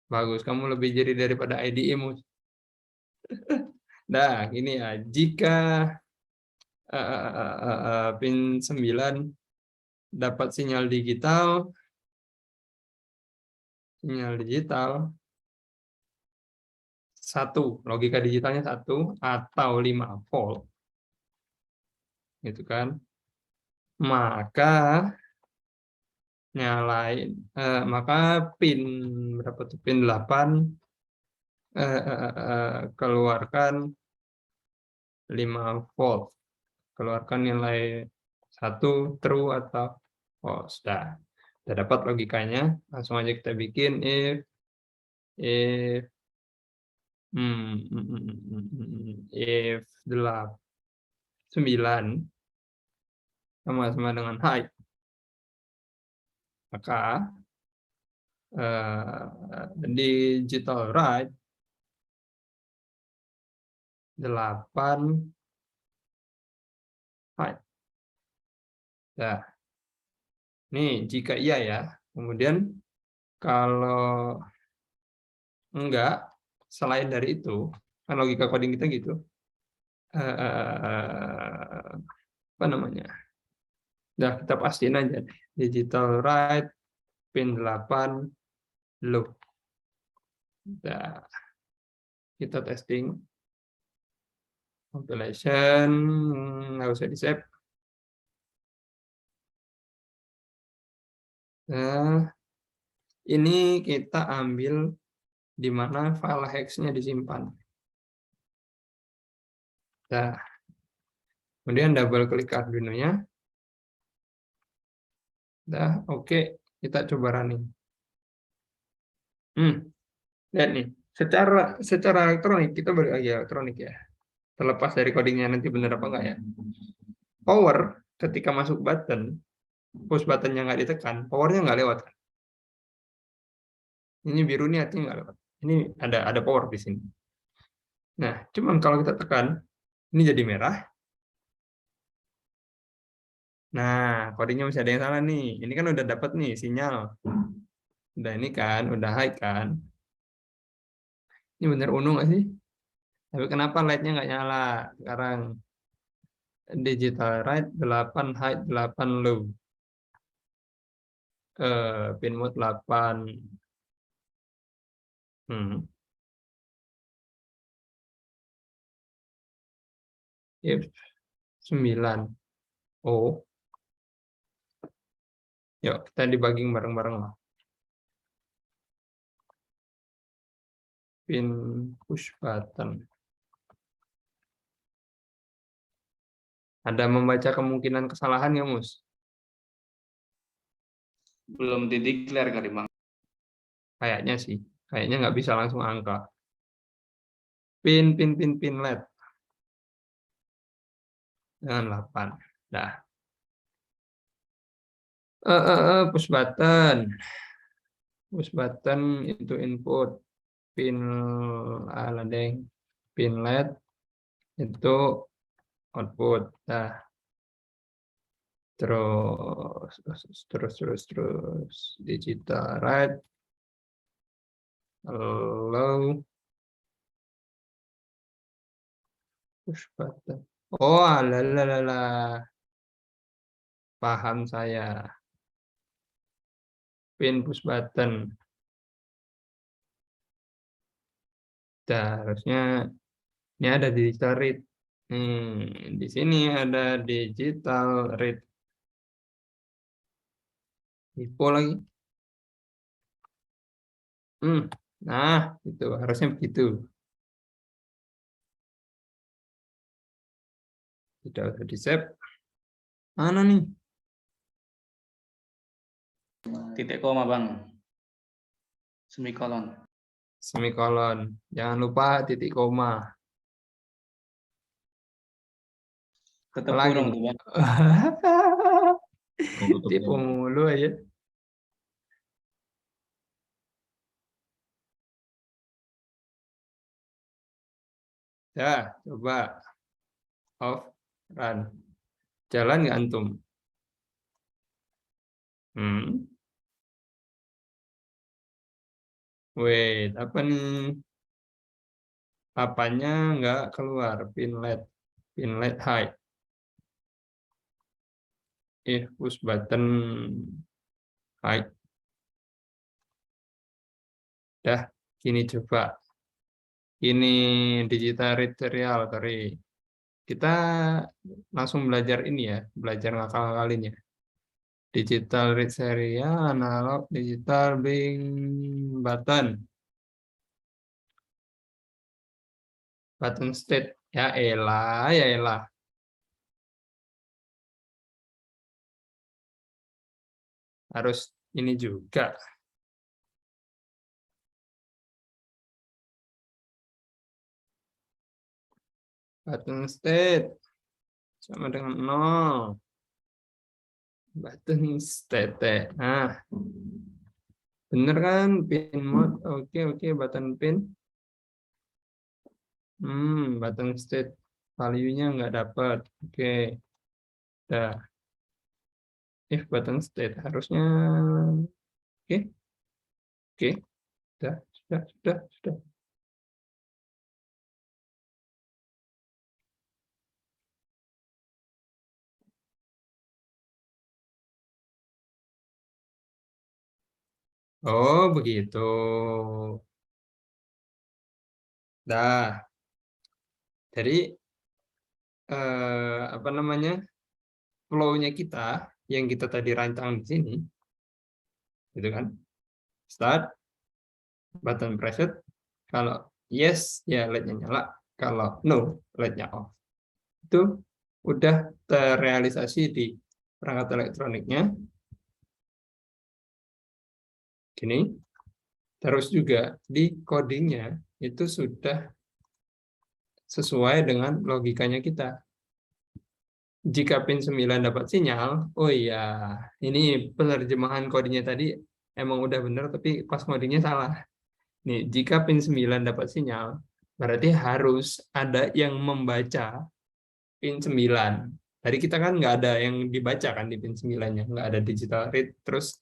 Bagus, kamu lebih jadi daripada IDE, Mus. Nah, ini ya. Jika pin 9 dapat sinyal digital 1, logika digitalnya 1 atau 5 volt, gitu kan? Maka maka pin berapa tuh? Pin 8 keluarkan 5 volt. Keluarkan nilai 1 true atau false. Sudah dapat logikanya, langsung aja kita bikin if 9 sama dengan height, maka digital write 8 height. Nah, ini jika iya ya. Kemudian kalau enggak, selain dari itu, kan logika coding kita gitu. Apa namanya? Nah, kita pastiin aja deh. Digital write pin 8 low. Nah, kita testing. Compilation nggak usah di save. Nah, ini kita ambil di mana file hex-nya disimpan. Nah, kemudian double klik Arduino-nya. Nah, oke, kita coba running. Lihat nih, secara elektronik kita balik lagi elektronik ya. Terlepas dari codingnya nanti benar apa enggak ya. Power ketika masuk button, push buttonnya nggak ditekan, powernya nggak lewat. Ini biru ini artinya nggak lewat. Ini ada power di sini. Nah, cuman kalau kita tekan, ini jadi merah. Nah, codingnya masih ada yang salah nih. Ini kan udah dapat nih sinyal. Udah ini kan, udah high kan. Ini bener ungu nggak sih? Tapi kenapa light-nya nggak nyala sekarang? Digital right 8, high 8 low. Pin mode 8. If 9. Oh. Yuk, kita debugging bareng-bareng lah. Pin push button. Ada membaca kemungkinan kesalahan ya, Mus? Belum dideklar kali Bang. Kayaknya sih. Kayaknya nggak bisa langsung angka. Pin LED. Dengan 8. Dah. Push button. Push button itu input. Pin pin LED itu output. Nah, terus digital right, low, push button. Oh, alalala, paham saya. Pin push button. Harusnya ini ada digital read. Di sini ada digital read. Typo lagi. Nah, itu harusnya begitu. Tidak usah di-save. Mana nih? Titik koma Bang. Semikolon. Semikolon. Jangan lupa titik koma. Tetap Lagi. kurang tuh Bang. Tipu mulu aja. Ya, coba off, run. Jalan nggak antum? Wait, apa nih? Apanya nggak keluar? Pin LED high. Push button high. Dah, gini coba. Ini digital read serial, sorry. Kita langsung belajar ini ya, belajar ngakal-ngakalin ya. Digital read serial, analog, digital bing button. Button state. Ya elah. Harus ini juga. Button state sama dengan 0. Button state. Nah, bener kan? Pin mode. Oke, button pin. Button state. Value-nya nggak dapat. Oke. Dah. If button state harusnya. Oke. Sudah. Oh, begitu. Dah. Jadi apa namanya? Flow-nya kita yang kita tadi rancang di sini. Gitu kan? Start, button preset. Kalau yes, ya LED-nya nyala. Kalau no, LED-nya off. Itu udah terrealisasi di perangkat elektroniknya. Gini. Terus juga di codingnya itu sudah sesuai dengan logikanya kita. Jika pin 9 dapat sinyal, oh iya, ini penerjemahan kodenya tadi emang udah bener tapi pas ngodingnya salah. Nih, jika pin 9 dapat sinyal, berarti harus ada yang membaca pin 9. Tadi kita kan nggak ada yang dibaca kan di pin 9-nya, nggak ada digital read. Terus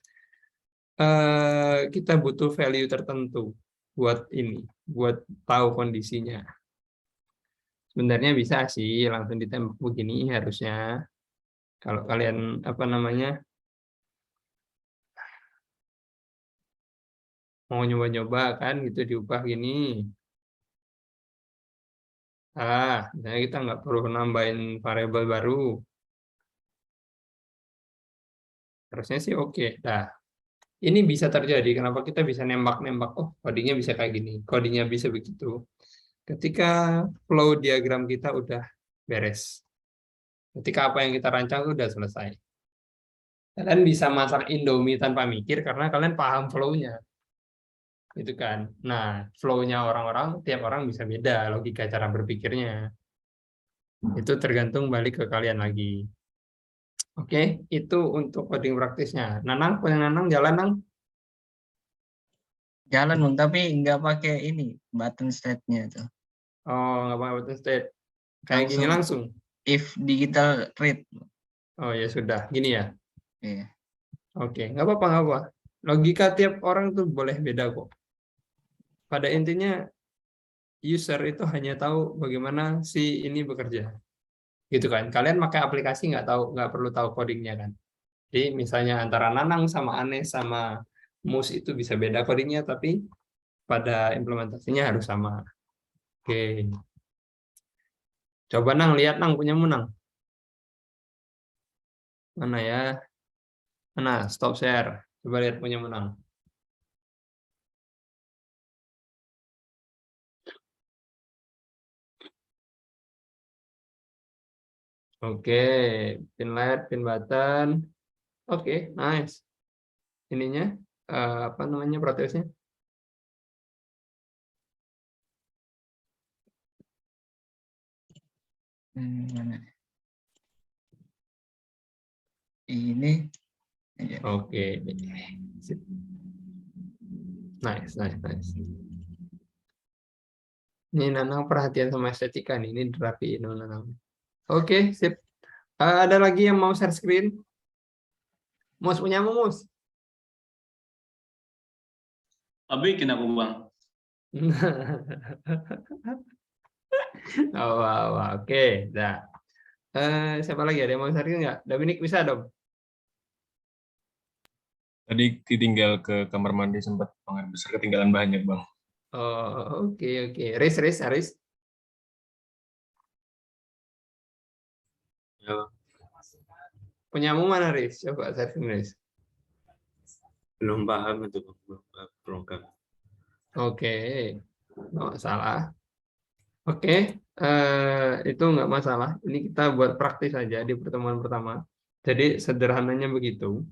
kita butuh value tertentu buat ini, buat tahu kondisinya. Sebenarnya bisa sih langsung ditembak begini harusnya. Kalau kalian apa namanya mau nyoba-nyoba kan gitu diubah gini. Nah kita nggak perlu nambahin variabel baru. Harusnya sih oke. Nah, ini bisa terjadi. Kenapa kita bisa nembak-nembak? Oh, codingnya bisa kayak gini. Codingnya bisa begitu. Ketika flow diagram kita udah beres. Ketika apa yang kita rancang udah selesai. Kalian bisa masak Indomie tanpa mikir karena kalian paham flow-nya. Gitu kan. Nah, flow-nya orang-orang, tiap orang bisa beda logika cara berpikirnya. Itu tergantung balik ke kalian lagi. Oke, itu untuk coding praktisnya. Nanang, punya Nanang jalan, Nang? Jalan Bang, tapi nggak pakai ini button state-nya tuh. Oh, nggak pakai button state. Kayak gini langsung. If digital read. Oh ya sudah, gini ya. Iya. Oke, nggak apa-apa, nggak apa. Logika tiap orang tuh boleh beda kok. Pada intinya, user itu hanya tahu bagaimana si ini bekerja. Gitu kan. Kalian pakai aplikasi nggak perlu tahu codingnya kan. Jadi misalnya antara Nanang sama Anes sama Mus itu bisa beda codingnya, tapi pada implementasinya harus sama. Oke. Coba Nang, lihat Nang, punyamu Nang. Mana ya? Mana? Stop share. Coba lihat punyamu Nang. Oke, pin LED, pin button. Oke, nice. Ininya apa namanya protesnya? Ini. Oke. Nice, nice, nice. Ini Nanang perhatian sama estetika nih, ini dirapiin Nanang. Oke, sip. Ada lagi yang mau share screen? Mus punya Mus? Bikin aku Bang. Oke, dah. Siapa lagi ada yang mau share nggak? Dominic bisa dong? Tadi ditinggal ke kamar mandi sempat banget besar ketinggalan banyak Bang. Oh, oke. Aris. Ya. Punyamu mana, Riz? Coba searching, Riz. Belum paham itu program. Oke, nggak masalah. Oke, itu nggak masalah. Ini kita buat praktis aja di pertemuan pertama. Jadi sederhananya begitu.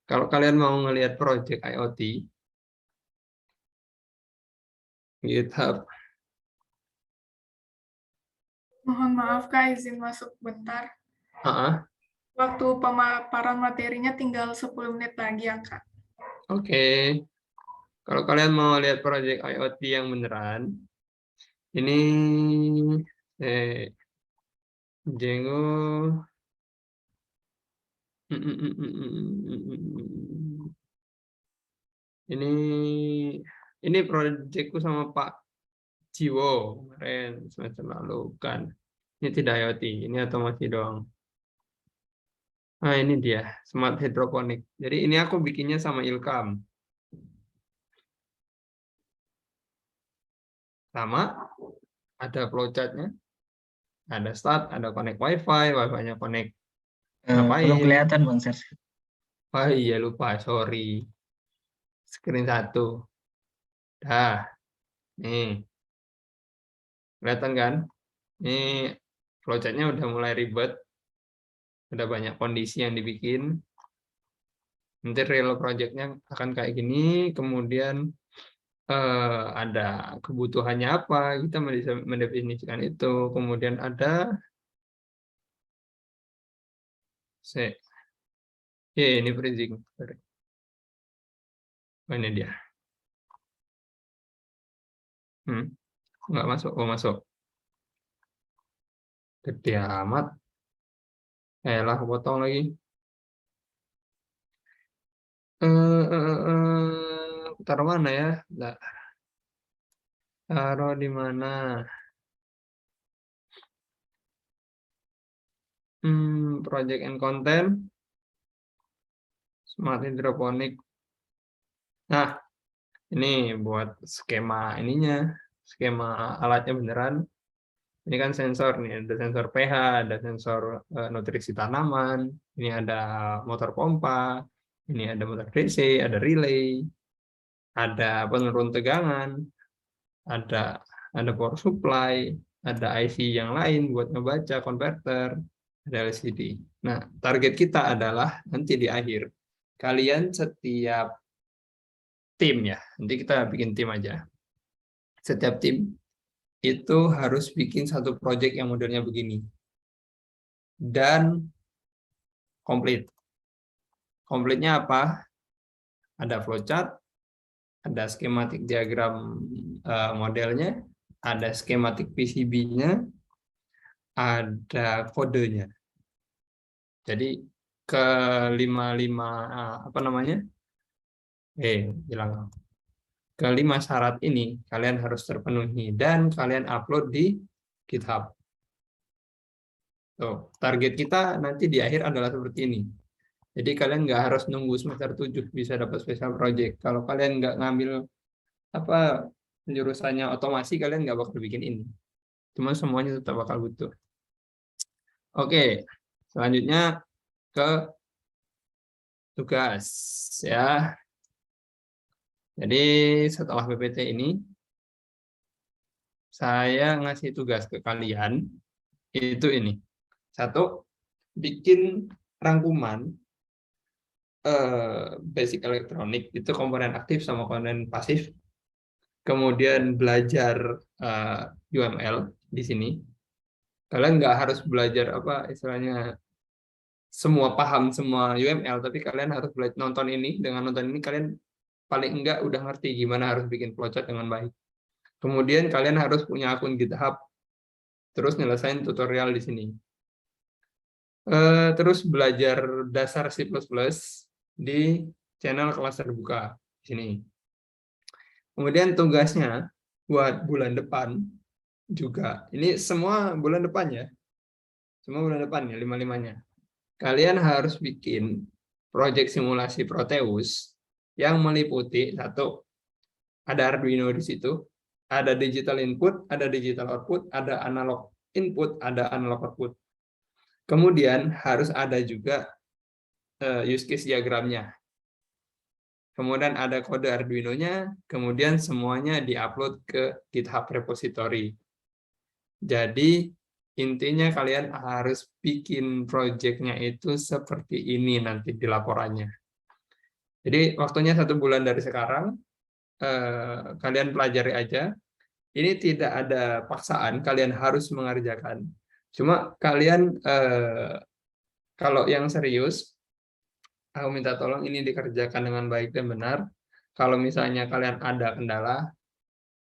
Kalau kalian mau ngelihat project IoT, GitHub. Mohon maaf Kak, izin masuk bentar. Waktu pemaparan materinya tinggal 10 menit lagi ya Kak. Oke. Kalau kalian mau lihat project IoT yang beneran, ini Django. Ini proyekku sama Pak Jiwo kemarin semester lalu kan. Ini tidak IoT, ini otomasi doang. Nah ini dia smart hydroponic. Jadi ini aku bikinnya sama Ilkam. Sama, ada flowchartnya, ada start, ada connect wifi, wifi-nya connect. Belum kelihatan Bang Sers. Oh iya lupa, sorry. Screen 1. Dah, nih. Kelihatan kan? Ini flowchartnya udah mulai ribet. Udah banyak kondisi yang dibikin. Nanti real project-nya akan kayak gini, kemudian ada kebutuhannya apa, kita mendefinisikan itu, kemudian ada ini freezing. Ini dia. Nggak masuk. Oh, masuk. Gede amat. Lah, potong lagi. Taruh mana ya? Nggak. Taruh di mana? Project and content. Smart hydroponic. Nah, ini buat skema ininya. Skema alatnya beneran. Ini kan sensor nih, ada sensor pH, ada sensor nutrisi tanaman, ini ada motor pompa, ini ada motor DC, ada relay, ada penurun tegangan, ada power supply, ada IC yang lain buat ngebaca konverter, ada LCD. Nah, target kita adalah nanti di akhir kalian setiap tim ya, nanti kita bikin tim aja. Setiap tim itu harus bikin satu project yang modelnya begini. Dan komplit. Komplitnya apa? Ada flowchart, ada skematik diagram modelnya, ada skematik PCB-nya, ada kodenya. Jadi kelima syarat ini kalian harus terpenuhi dan kalian upload di GitHub. Tuh, target kita nanti di akhir adalah seperti ini. Jadi kalian nggak harus nunggu semester 7 bisa dapat special project. Kalau kalian nggak ngambil jurusannya otomasi, kalian nggak bakal bikin ini. Cuma semuanya tetap bakal butuh. Oke, selanjutnya ke tugas ya. Jadi setelah PPT ini, saya ngasih tugas ke kalian, itu ini. 1, bikin rangkuman basic elektronik, itu komponen aktif sama komponen pasif. Kemudian belajar UML di sini. Kalian nggak harus belajar istilahnya semua paham semua UML, tapi kalian harus belajar nonton ini. Dengan nonton ini kalian paling enggak udah ngerti gimana harus bikin flowchart dengan baik. Kemudian kalian harus punya akun GitHub, terus nyelesain tutorial di sini. Terus belajar dasar C++ di channel kelas terbuka di sini. Kemudian tugasnya buat bulan depan juga. Ini semua bulan depan ya. Semua bulan depan ya, 5-5-nya. Kalian harus bikin proyek simulasi Proteus yang meliputi 1, ada Arduino di situ, ada digital input, ada digital output, ada analog input, ada analog output. Kemudian harus ada juga use case diagramnya. Kemudian ada kode Arduino-nya, kemudian semuanya diupload ke GitHub repository. Jadi intinya kalian harus bikin project-nya itu seperti ini nanti di laporannya. Jadi waktunya 1 bulan dari sekarang, kalian pelajari aja. Ini tidak ada paksaan, kalian harus mengerjakan. Cuma kalian, kalau yang serius, aku minta tolong ini dikerjakan dengan baik dan benar. Kalau misalnya kalian ada kendala,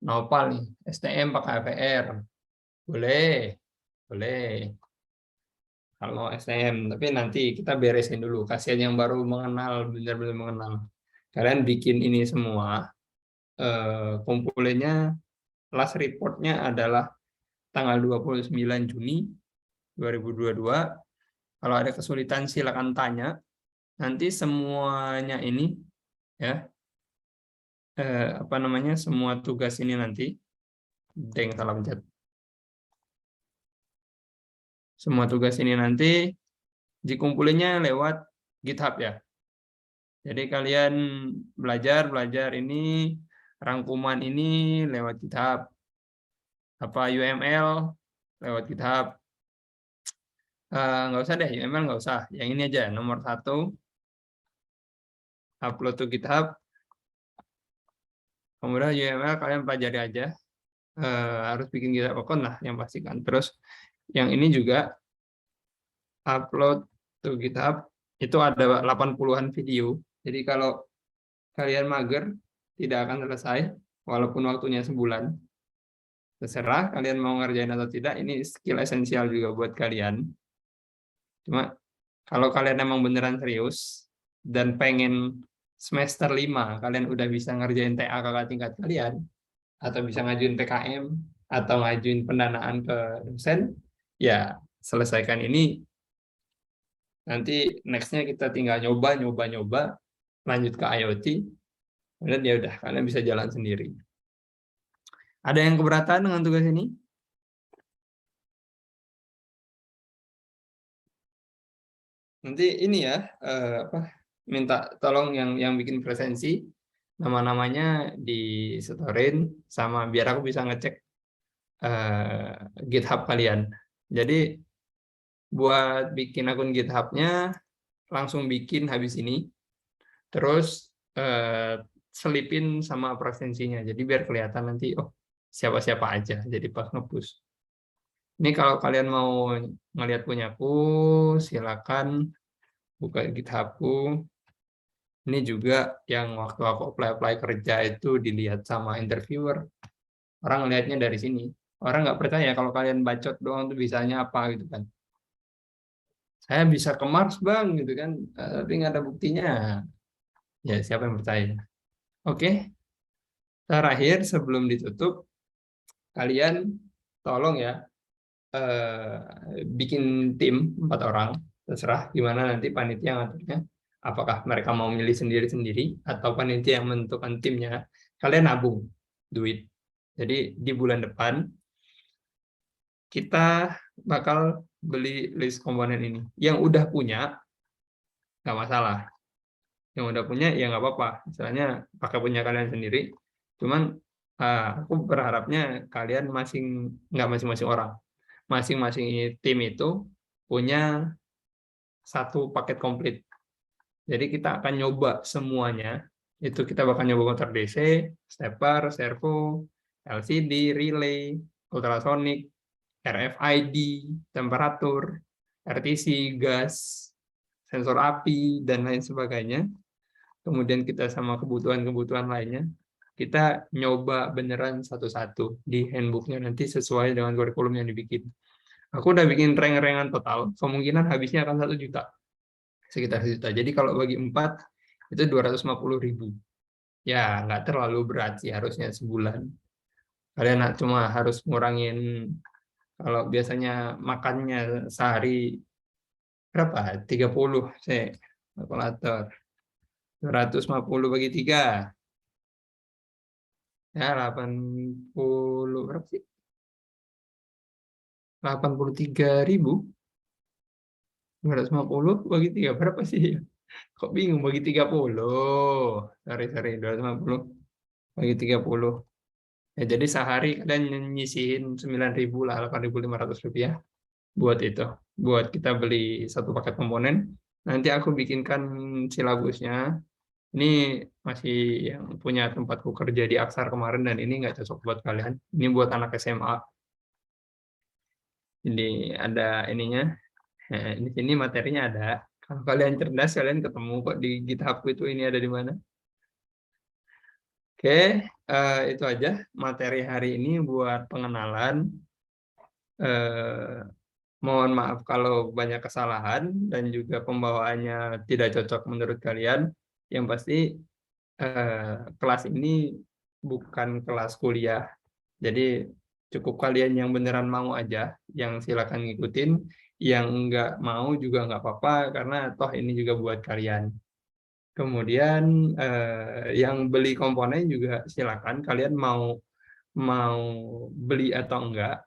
nopal nih, STM pakai APR. Boleh. Kalau STM, tapi nanti kita beresin dulu. Kasihan yang baru mengenal, benar-benar mengenal. Kalian bikin ini semua, kumpulinnya, last report-nya adalah tanggal 29 Juni 2022. Kalau ada kesulitan silakan tanya. Nanti semuanya ini ya semua tugas ini nanti salah pencet. Semua tugas ini nanti dikumpulinnya lewat GitHub ya. Jadi kalian belajar ini, rangkuman ini lewat GitHub. UML lewat GitHub. Nggak usah deh, UML nggak usah. Yang ini aja, nomor 1. Upload to GitHub. Kemudian UML kalian pelajari aja. Harus bikin GitHub account lah yang pastikan. Terus yang ini juga upload to GitHub, itu ada 80-an video. Jadi kalau kalian mager, tidak akan selesai, walaupun waktunya sebulan. Terserah kalian mau ngerjain atau tidak, ini skill esensial juga buat kalian. Cuma kalau kalian emang beneran serius dan pengen semester 5 kalian udah bisa ngerjain TA kakak tingkat kalian, atau bisa ngajuin PKM, atau ngajuin pendanaan ke dosen, ya selesaikan ini. Nanti nextnya kita tinggal nyoba, lanjut ke IoT, dan ya udah kalian bisa jalan sendiri. Ada yang keberatan dengan tugas ini? Nanti ini ya, minta tolong yang bikin presensi, nama-namanya disetorin, sama biar aku bisa ngecek GitHub kalian. Jadi buat bikin akun GitHub-nya, langsung bikin habis ini, terus selipin sama presensinya. Jadi biar kelihatan nanti, oh siapa-siapa aja, jadi pas nge-push. Ini kalau kalian mau ngelihat punyaku, silakan buka GitHub-ku. Ini juga yang waktu aku apply kerja itu dilihat sama interviewer. Orang ngelihatnya dari sini. Orang nggak percaya kalau kalian bacot doang tuh bisanya apa gitu kan. Saya bisa ke Mars bang gitu kan, tapi nggak ada buktinya. Ya siapa yang percaya? Oke. Terakhir sebelum ditutup, kalian tolong ya bikin tim 4 orang, terserah gimana nanti panitia ngaturnya. Apakah mereka mau milih sendiri-sendiri atau panitia yang menentukan timnya. Kalian nabung duit. Jadi di bulan depan kita bakal beli list komponen ini. Yang udah punya nggak masalah. Yang udah punya ya nggak apa-apa. Misalnya pakai punya kalian sendiri. Cuman aku berharapnya kalian nggak masing-masing orang. Masing-masing tim itu punya satu paket komplit. Jadi kita akan nyoba semuanya. Itu kita bakal nyoba motor DC, stepper, servo, LCD, relay, ultrasonic, RFID, temperatur, RTC, gas, sensor api, dan lain sebagainya. Kemudian kita sama kebutuhan-kebutuhan lainnya, kita nyoba beneran satu-satu di handbooknya nanti sesuai dengan kurikulum yang dibikin. Aku udah bikin rank-rankan total, kemungkinan habisnya akan 1 juta. Sekitar 1 juta. Jadi kalau bagi 4, itu 250.000. Ya, nggak terlalu berat sih harusnya sebulan. Kalian cuma harus ngurangin, kalau biasanya makannya sehari berapa? 30, saya kalkulator. 250 bagi 3. Ya, 80, berapa sih? 83.000. 250 bagi 3, berapa sih? Kok bingung bagi 30? Sorry, 250 bagi 30. Ya, jadi sehari kalian nyisihin 9.000 lah, 8.500 rupiah buat itu. Buat kita beli satu paket komponen. Nanti aku bikinkan silabusnya. Ini masih yang punya tempatku kerja di Aksar kemarin, dan ini nggak cocok buat kalian. Ini buat anak SMA. Jadi ada ininya. Nah, di sini materinya ada. Kalau kalian cerdas, kalian ketemu kok di GitHub itu ini ada di mana. Oke, itu aja materi hari ini buat pengenalan. Mohon maaf kalau banyak kesalahan dan juga pembawaannya tidak cocok menurut kalian. Yang pasti kelas ini bukan kelas kuliah. Jadi cukup kalian yang beneran mau aja, yang silakan ngikutin. Yang nggak mau juga nggak apa-apa, karena toh ini juga buat kalian. Kemudian yang beli komponen juga silakan, kalian mau beli atau enggak.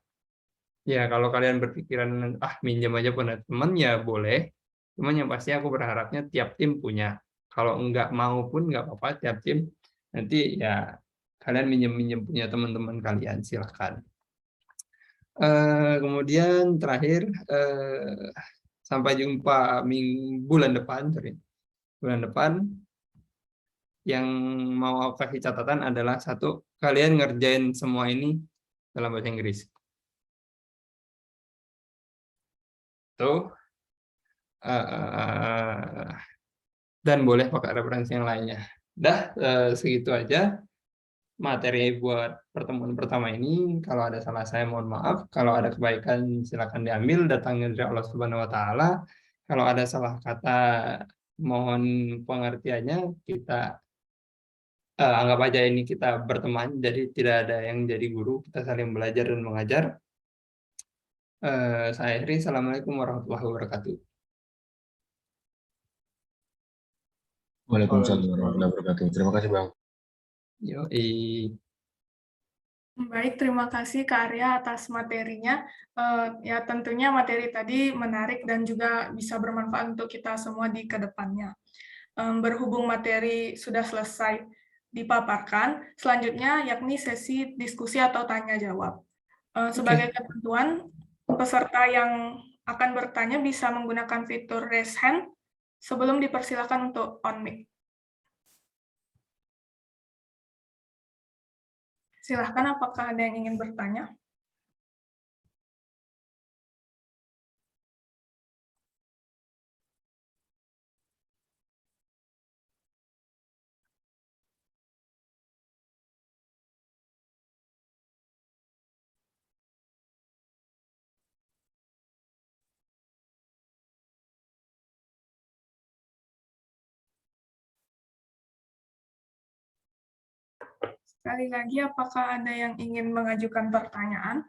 Ya kalau kalian berpikiran minjem aja punya teman ya boleh. Cuman yang pasti aku berharapnya tiap tim punya. Kalau enggak mau pun nggak apa-apa, tiap tim nanti ya kalian minjem punya teman-teman kalian, silakan. Kemudian terakhir sampai jumpa bulan depan. Bulan depan yang mau aku kasih catatan adalah 1, kalian ngerjain semua ini dalam bahasa Inggris. Tuh. Dan boleh pakai referensi yang lainnya. Udah, segitu aja materi buat pertemuan pertama ini. Kalau ada salah saya mohon maaf. Kalau ada kebaikan silakan diambil, datangnya dari Allah Subhanahu wa taala. Kalau ada salah kata mohon pengertiannya. Kita anggap aja ini kita berteman, jadi tidak ada yang jadi guru, kita saling belajar dan mengajar. Saya akhiri, Assalamualaikum warahmatullahi wabarakatuh. Waalaikumsalam warahmatullahi wabarakatuh. Terima kasih, Bang. Yoi. Baik, terima kasih Kak Arya atas materinya. Ya tentunya materi tadi menarik dan juga bisa bermanfaat untuk kita semua di kedepannya. Berhubung materi sudah selesai dipaparkan, selanjutnya yakni sesi diskusi atau tanya jawab. Sebagai ketentuan, peserta yang akan bertanya bisa menggunakan fitur raise hand sebelum dipersilakan untuk on mic. Silahkan, apakah ada yang ingin bertanya? Sekali lagi, apakah ada yang ingin mengajukan pertanyaan?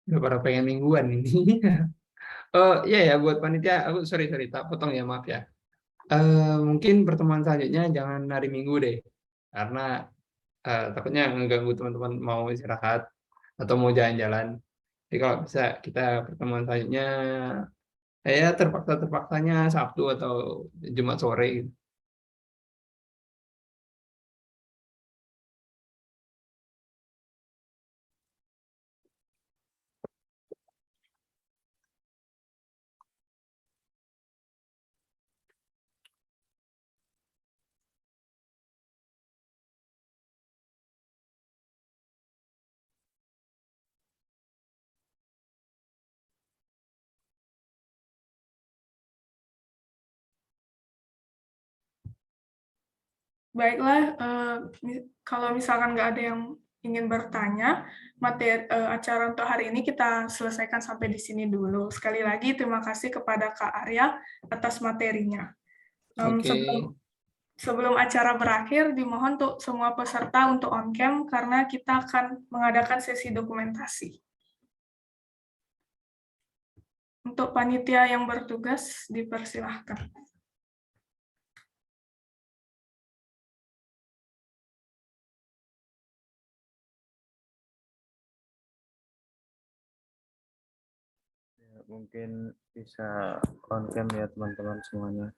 Udah pada pengen mingguan ini. Oh iya ya, buat panitia, aku sorry tak potong ya, maaf ya. Mungkin pertemuan selanjutnya jangan hari Minggu deh, karena takutnya mengganggu teman-teman mau istirahat atau mau jalan-jalan. Jadi kalau bisa kita pertemuan selanjutnya, ya terpaksa-terpaksanya Sabtu atau Jumat sore gitu. Baiklah, kalau misalkan nggak ada yang ingin bertanya, acara untuk hari ini kita selesaikan sampai di sini dulu. Sekali lagi, terima kasih kepada Kak Arya atas materinya. Sebelum acara berakhir, dimohon untuk semua peserta untuk on-cam karena kita akan mengadakan sesi dokumentasi. Untuk panitia yang bertugas, dipersilahkan. Mungkin bisa on-cam ya teman-teman semuanya.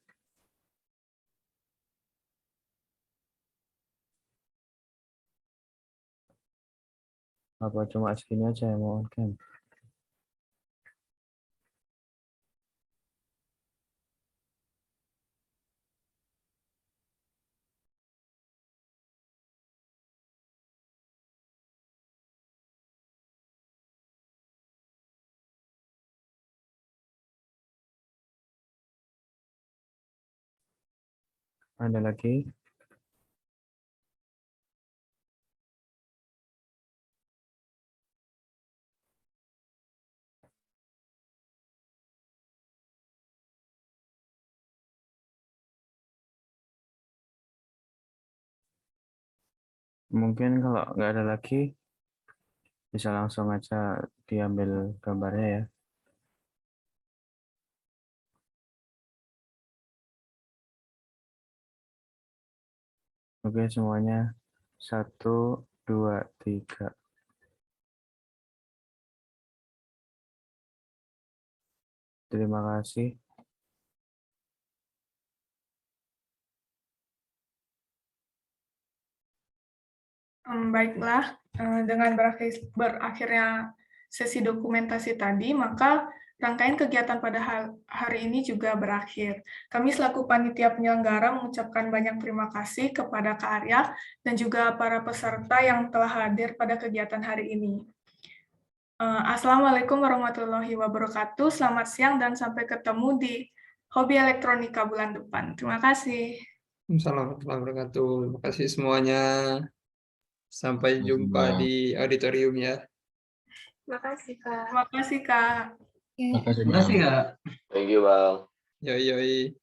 Apa cuma segini aja yang mau on-cam? Ada lagi? Mungkin kalau nggak ada lagi, bisa langsung aja diambil gambarnya ya. Oke semuanya, 1, 2, 3. Terima kasih. Baiklah, dengan berakhirnya sesi dokumentasi tadi, maka Rangkaian kegiatan pada hari ini juga berakhir. Kami selaku panitia penyelenggara mengucapkan banyak terima kasih kepada Kak Arya dan juga para peserta yang telah hadir pada kegiatan hari ini. Assalamualaikum warahmatullahi wabarakatuh. Selamat siang dan sampai ketemu di Hobi Elektronika bulan depan. Terima kasih. Assalamualaikum warahmatullahi wabarakatuh. Terima kasih semuanya. Sampai jumpa di auditorium ya. Terima kasih, Kak. Terima kasih, Kak. Makasih, Terima kasih Bang. ya. Thank you, Bang. Yoi, yoi.